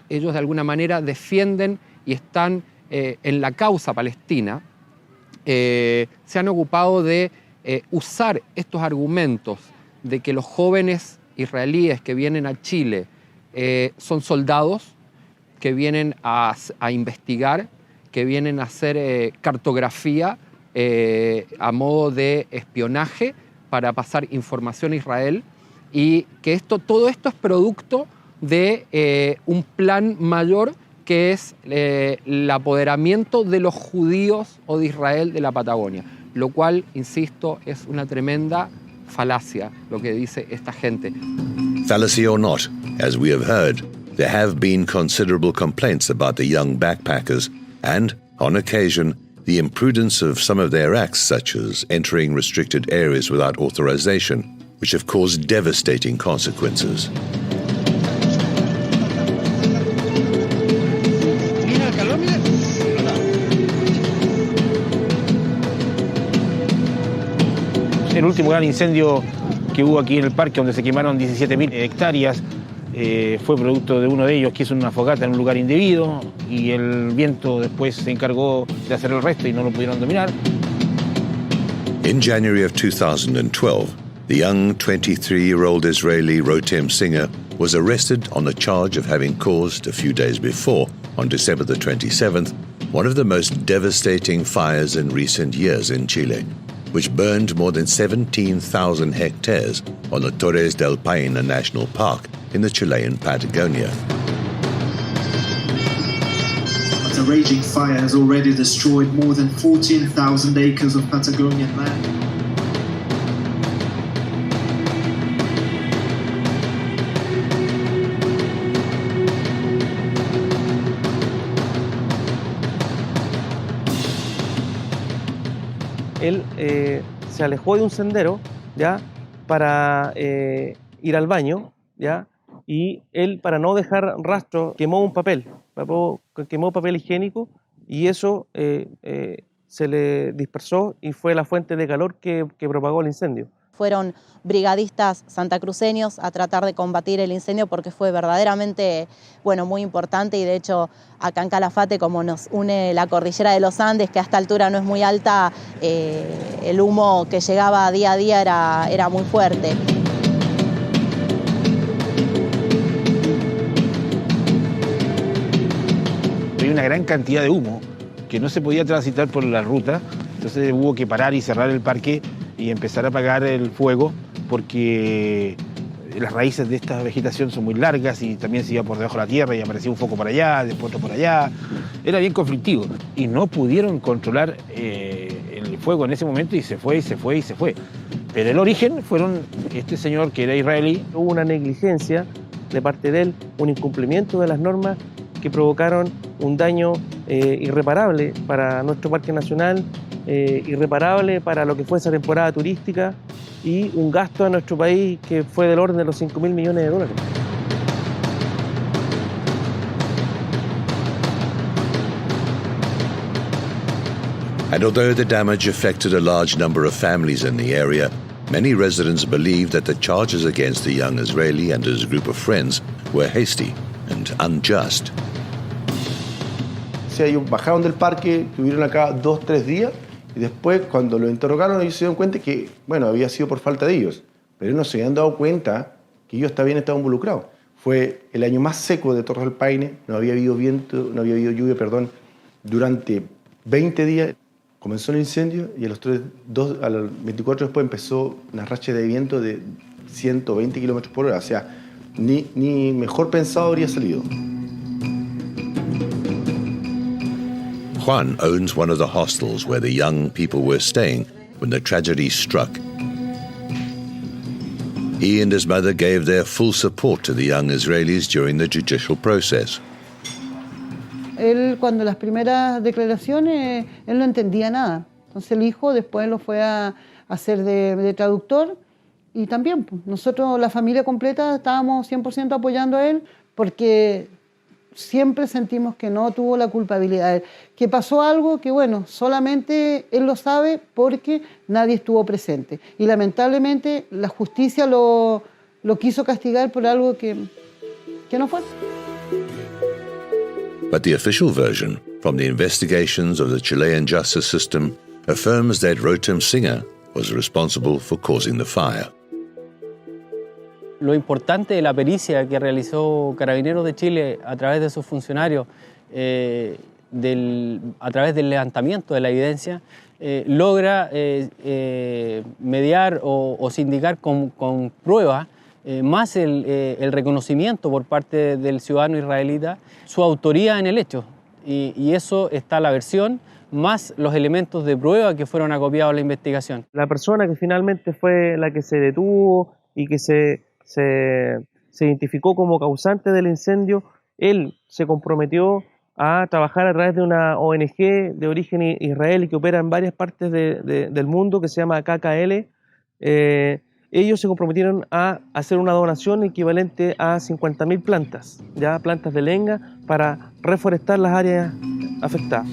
J: ellos de alguna manera defienden y están en la causa palestina, se han ocupado de usar estos argumentos de que los jóvenes israelíes que vienen a Chile son soldados, que vienen a investigar, que vienen a hacer cartografía a modo de espionaje para pasar información a Israel, y que todo esto es producto de un plan mayor que es el apoderamiento de los judíos o de Israel de la Patagonia, lo cual, insisto, es una tremenda falacia lo que dice esta gente.
A: Fallacy or not, as we have heard, there have been considerable complaints about the young backpackers and, on occasion, the imprudence of some of their acts, such as entering restricted areas without authorization, which have caused devastating consequences.
R: El último gran incendio que hubo aquí en el parque, donde se quemaron 17.000 hectáreas, fue producto de uno de ellos que hizo una fogata en un lugar indebido, y el viento después se encargó de hacer el resto y no lo pudieron dominar.
A: In January of 2012, the young 23-year-old Israeli Rotem Singer was arrested on the charge of having caused, a few days before, on December the 27th, one of the most devastating fires in recent years in Chile, which burned more than 17,000 hectares on the Torres del Paine National Park in the Chilean Patagonia.
S: But a raging fire has already destroyed more than 14,000 acres of Patagonian land.
T: Él se alejó de un sendero, ¿ya?, para ir al baño, ¿ya?, y él, para no dejar rastro, quemó papel higiénico, y eso se le dispersó y fue la fuente de calor que propagó el incendio.
N: Fueron brigadistas santacruceños a tratar de combatir el incendio porque fue verdaderamente, muy importante, y de hecho acá en Calafate, como nos une la cordillera de los Andes, que a esta altura no es muy alta, el humo que llegaba día a día era muy fuerte.
R: Había una gran cantidad de humo que no se podía transitar por la ruta, entonces hubo que parar y cerrar el parque y empezar a apagar el fuego, porque las raíces de esta vegetación son muy largas y también se iba por debajo de la tierra y aparecía un foco por allá, después otro por allá. Era bien conflictivo y no pudieron controlar el fuego en ese momento, y se fue. Pero el origen fueron este señor que era israelí.
T: Hubo una negligencia de parte de él, un incumplimiento de las normas que provocaron un daño irreparable para nuestro parque nacional, irreparable para lo que fue esa temporada turística, y un gasto a nuestro país que fue del orden de los $5.000 millones.
A: And although the damage affected a large number of families in the area, many residents believe that the charges against the young Israeli and his group of friends were hasty and unjust.
U: Ellos bajaron del parque, estuvieron acá 2-3 días, y después, cuando lo interrogaron, ellos se dieron cuenta que, había sido por falta de ellos, pero ellos no se habían dado cuenta que ellos también estaban involucrados. Fue el año más seco de Torres del Paine, no había habido lluvia, durante 20 días. Comenzó el incendio y a los 24 después empezó una racha de viento de 120 kilómetros por hora, o sea, ni mejor pensado habría salido.
A: Juan owns one of the hostels where the young people were staying when the tragedy struck. He and his mother gave their full support to the young Israelis during the judicial process.
V: Él, cuando las primeras declaraciones, él no entendía nada. Entonces el hijo después lo fue a hacer de traductor, y también nosotros, la familia completa, estábamos 100% apoyando a él, porque siempre sentimos que no tuvo la culpabilidad, que pasó algo que, bueno, solamente él lo sabe porque nadie estuvo presente. Y lamentablemente la justicia lo quiso castigar por algo que no fue.
A: But the official version from the investigations of the Chilean justice system affirms that Rotem Singer was responsible for causing the fire.
D: Lo importante de la pericia que realizó Carabineros de Chile a través de sus funcionarios, a través del levantamiento de la evidencia, logra mediar o sindicar con pruebas más el reconocimiento por parte del ciudadano israelita, su autoría en el hecho. Y eso está la versión, más los elementos de prueba que fueron acopiados en la investigación.
T: La persona que finalmente fue la que se detuvo y que se identificó como causante del incendio, él se comprometió a trabajar a través de una ONG de origen israelí que opera en varias partes del mundo, que se llama KKL. Ellos se comprometieron a hacer una donación equivalente a 50.000 plantas, ya plantas de lenga, para reforestar las áreas afectadas.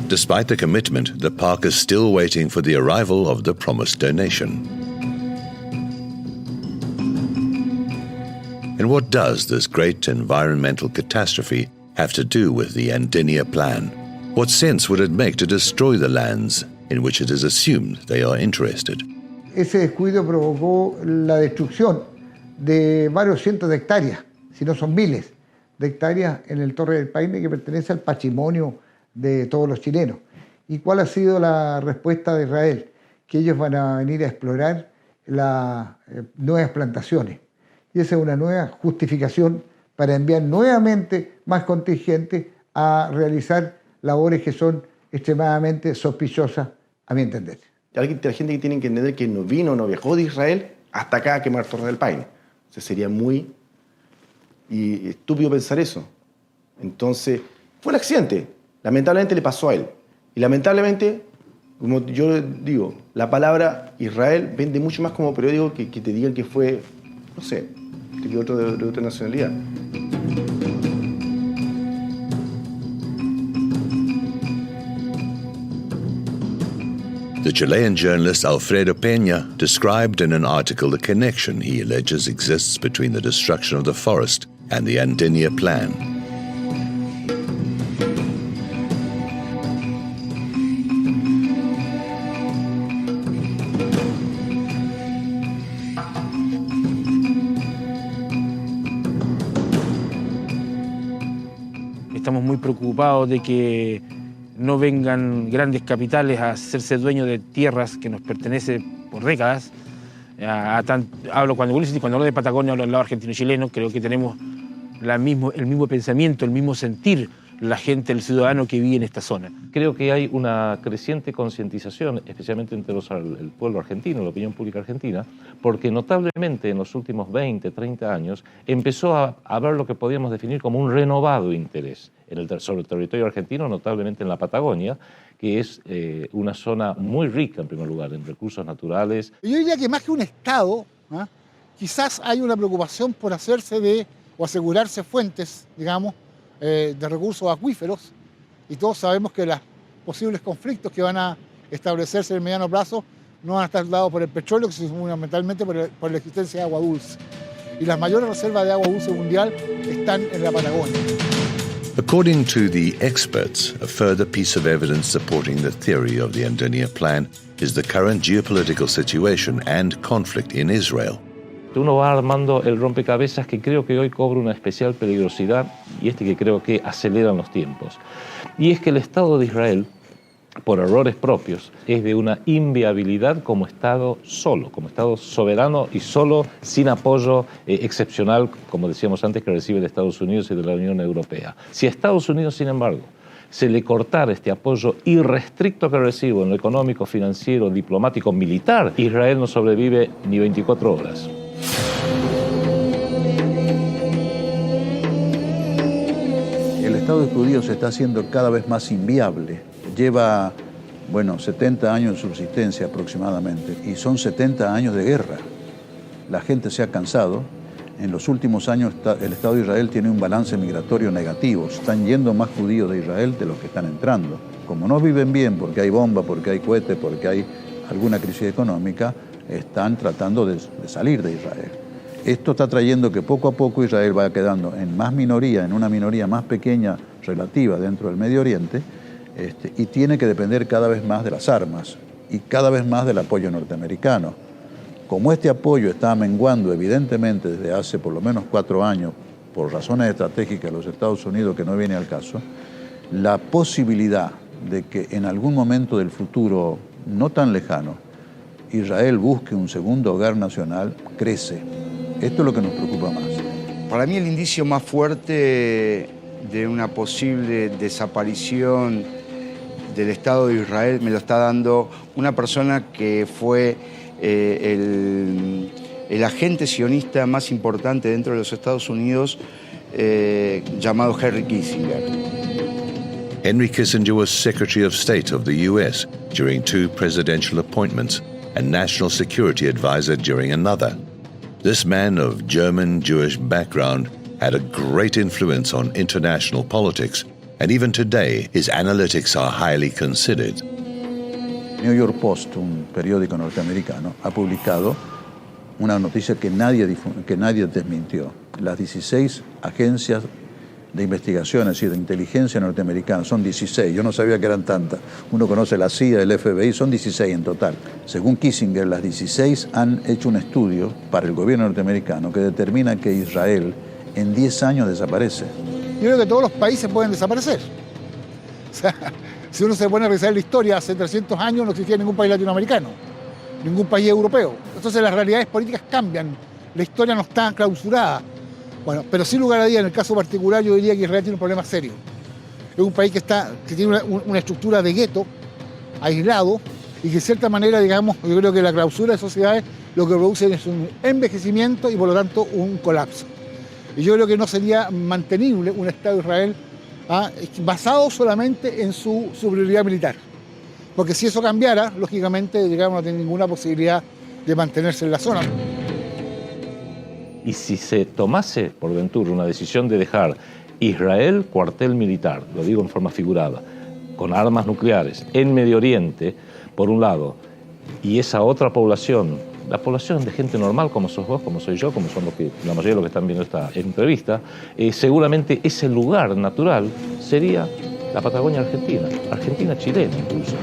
A: Despite the commitment, the park is still waiting for the arrival of the promised donation. And what does this great environmental catastrophe have to do with the Andinia Plan? What sense would it make to destroy the lands in which it is assumed they are interested?
E: Ese descuido provocó la destrucción de varios cientos de hectáreas, si no son miles de hectáreas en el Torre del Paine, que pertenece al patrimonio de todos los chilenos. ¿Y cuál ha sido la respuesta de Israel? Que ellos van a venir a explorar las nuevas plantaciones. Y esa es una nueva justificación para enviar nuevamente más contingentes a realizar labores que son extremadamente sospechosas, a mi entender.
U: La gente que tiene que entender que no viajó de Israel hasta acá a quemar Torre del Paine. O sea, sería muy estúpido pensar eso. Entonces, fue un accidente. Lamentablemente le pasó a él. Y lamentablemente, como yo digo, la palabra Israel vende mucho más como periódico que te digan que fue, no sé, que otro de otra nacionalidad.
A: The Chilean journalist Alfredo Peña described in an article the connection he alleges exists between the destruction of the forest and the Andinia Plan.
R: Estamos muy preocupados de que no vengan grandes capitales a hacerse dueños de tierras que nos pertenecen por décadas. Cuando hablo de Patagonia, hablo del lado argentino-chileno. Creo que tenemos el mismo pensamiento, el mismo sentir, la gente, el ciudadano que vive en esta zona.
H: Creo que hay una creciente concientización, especialmente entre el pueblo argentino, la opinión pública argentina, porque notablemente en los últimos 20, 30 años empezó a haber lo que podríamos definir como un renovado interés sobre el territorio argentino, notablemente en la Patagonia, que es una zona muy rica, en primer lugar, en recursos naturales.
K: Yo diría que más que un Estado, quizás hay una preocupación por hacerse o asegurarse fuentes, digamos, de recursos acuíferos, y todos sabemos que los posibles conflictos que van a establecerse en el mediano plazo no van a estar dados por el petróleo, sino fundamentalmente por la existencia de agua dulce. Y las mayores reservas de agua dulce mundial están en la Patagonia.
A: According to the experts, a further piece of evidence supporting the theory of the Andinia Plan is the current geopolitical situation and conflict in Israel.
H: Uno va armando el rompecabezas que creo que hoy cobra una especial peligrosidad y que creo que aceleran los tiempos. Y es que el Estado de Israel, por errores propios, es de una inviabilidad como Estado solo, como Estado soberano y solo, sin apoyo excepcional, como decíamos antes, que recibe de Estados Unidos y de la Unión Europea. Si a Estados Unidos, sin embargo, se le cortara este apoyo irrestricto que recibe en lo económico, financiero, diplomático, militar, Israel no sobrevive ni 24 horas.
I: El Estado judío se está haciendo cada vez más inviable. Lleva, 70 años de subsistencia aproximadamente, y son 70 años de guerra. La gente se ha cansado, En los últimos años el Estado de Israel tiene un balance migratorio negativo. Están yendo más judíos de Israel de los que están entrando. Como no viven bien porque hay bomba, porque hay cohetes, porque hay alguna crisis económica, están tratando de salir de Israel. Esto está trayendo que poco a poco Israel vaya quedando en más minoría, en una minoría más pequeña relativa dentro del Medio Oriente, y tiene que depender cada vez más de las armas y cada vez más del apoyo norteamericano. Como este apoyo está menguando evidentemente desde hace por lo menos 4 años, por razones estratégicas de los Estados Unidos que no viene al caso, la posibilidad de que en algún momento del futuro no tan lejano Israel busque un segundo hogar nacional crece. Esto es lo que nos preocupa más.
C: Para mí el indicio más fuerte de una posible desaparición del Estado de Israel me lo está dando una persona que fue el agente sionista más importante dentro de los Estados Unidos, llamado Henry Kissinger.
A: Henry Kissinger was Secretary of State of the U.S. during 2 presidential appointments and National Security Advisor during another. This man of German-Jewish background had a great influence on international politics, and even today his analytics are highly considered.
I: New York Post, un periódico norteamericano, ha publicado una noticia que nadie desmintió. Las 16 agencias de investigación, es decir, de inteligencia norteamericana, son 16. Yo no sabía que eran tantas. Uno conoce la CIA, el FBI, son 16 en total. Según Kissinger, las 16 han hecho un estudio para el gobierno norteamericano que determina que Israel en 10 años desaparece.
K: Yo creo que todos los países pueden desaparecer. O sea, si uno se pone a revisar la historia, hace 300 años no existía ningún país latinoamericano, ningún país europeo. Entonces las realidades políticas cambian, la historia no está clausurada. Bueno, pero sin lugar a dudas, en el caso particular, yo diría que Israel tiene un problema serio. Es un país que tiene una estructura de gueto, aislado, y que de cierta manera, digamos, yo creo que la clausura de sociedades lo que produce es un envejecimiento y por lo tanto un colapso. Y yo creo que no sería mantenible un Estado de Israel basado solamente en su superioridad militar. Porque si eso cambiara, lógicamente, digamos, no tiene ninguna posibilidad de mantenerse en la zona.
H: Y si se tomase, por ventura, una decisión de dejar Israel cuartel militar, lo digo en forma figurada, con armas nucleares, en Medio Oriente, por un lado, y esa otra población, la población de gente normal, como sos vos, como soy yo, como son la mayoría de los que están viendo esta entrevista, seguramente ese lugar natural sería la Patagonia Argentina, Argentina-Chilena incluso.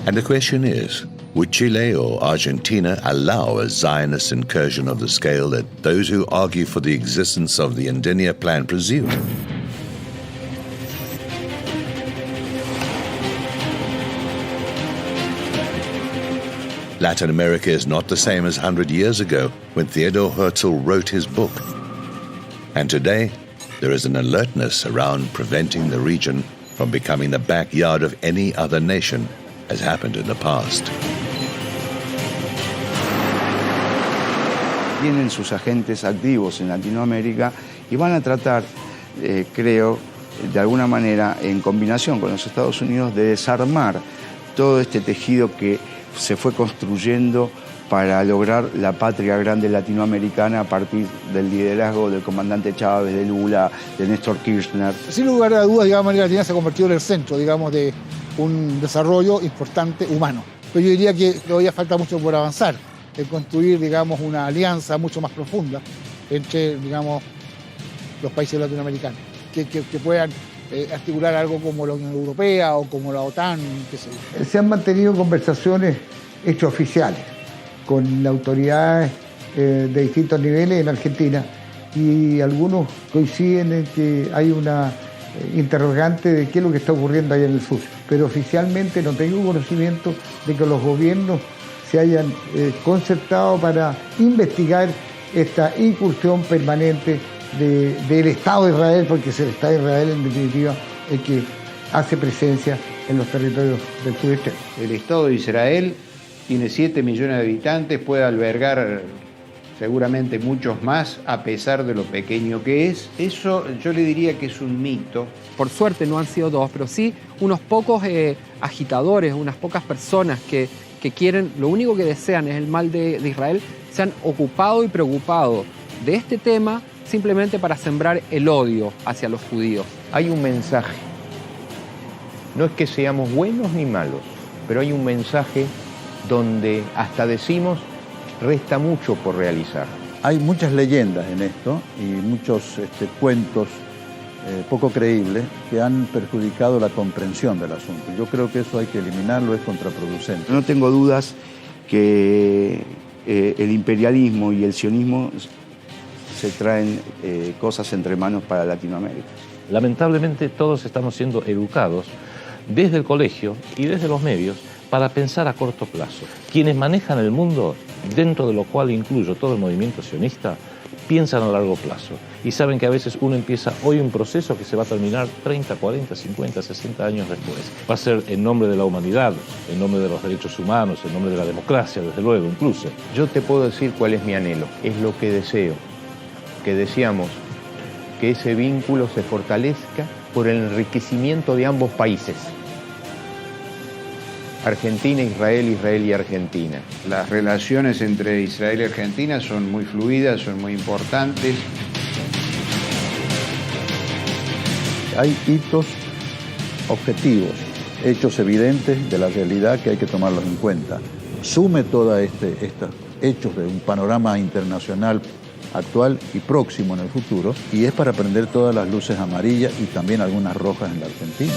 A: And the question is, would Chile or Argentina allow a Zionist incursion of the scale that those who argue for the existence of the Indinia Plan presume? Latin America is not the same as 100 years ago when Theodor Herzl wrote his book. And today, there is an alertness around preventing the region from becoming the backyard of any other nation, as happened in the past.
C: Tienen sus agentes activos en Latinoamérica y van a tratar, creo, de alguna manera, en combinación con los Estados Unidos, de desarmar todo este tejido que se fue construyendo para lograr la patria grande latinoamericana a partir del liderazgo del comandante Chávez, de Lula, de Néstor Kirchner.
K: Sin lugar a dudas, digamos, América Latina se ha convertido en el centro, digamos, de un desarrollo importante humano. Pero yo diría que todavía falta mucho por avanzar, en construir, digamos, una alianza mucho más profunda entre, digamos, los países latinoamericanos, que puedan articular algo como la Unión Europea o como la OTAN, qué sé yo.
E: Se han mantenido conversaciones extraoficiales con autoridades de distintos niveles en Argentina y algunos coinciden en que hay una interrogante de qué es lo que está ocurriendo allá en el sur. Pero oficialmente no tengo conocimiento de que los gobiernos se hayan concertado para investigar esta incursión permanente del Estado de Israel, porque es el Estado de Israel en definitiva el que hace presencia en los territorios del sudeste.
F: El Estado de Israel tiene 7 millones de habitantes, puede albergar seguramente muchos más, a pesar de lo pequeño que es. Eso yo le diría que es un mito.
J: Por suerte no han sido todos, pero sí unos pocos agitadores, unas pocas personas que quieren, lo único que desean es el mal de Israel, se han ocupado y preocupado de este tema simplemente para sembrar el odio hacia los judíos.
G: Hay un mensaje. No es que seamos buenos ni malos, pero hay un mensaje donde hasta decimos resta mucho por realizar.
I: Hay muchas leyendas en esto y muchos cuentos poco creíbles que han perjudicado la comprensión del asunto. Yo creo que eso hay que eliminarlo, es contraproducente.
C: No tengo dudas que el imperialismo y el sionismo se traen cosas entre manos para Latinoamérica.
H: Lamentablemente todos estamos siendo educados desde el colegio y desde los medios para pensar a corto plazo. Quienes manejan el mundo, dentro de lo cual incluyo todo el movimiento sionista, piensan a largo plazo y saben que a veces uno empieza hoy un proceso que se va a terminar 30, 40, 50, 60 años después. Va a ser en nombre de la humanidad, en nombre de los derechos humanos, en nombre de la democracia, desde luego, incluso.
G: Yo te puedo decir cuál es mi anhelo, es lo que deseo, que deseamos que ese vínculo se fortalezca por el enriquecimiento de ambos países. Argentina, Israel, Israel y Argentina.
F: Las relaciones entre Israel y Argentina son muy fluidas, son muy importantes.
I: Hay hitos objetivos, hechos evidentes de la realidad que hay que tomarlos en cuenta. Sume todos estos hechos de un panorama internacional actual y próximo en el futuro, y es para prender todas las luces amarillas y también algunas rojas en la Argentina.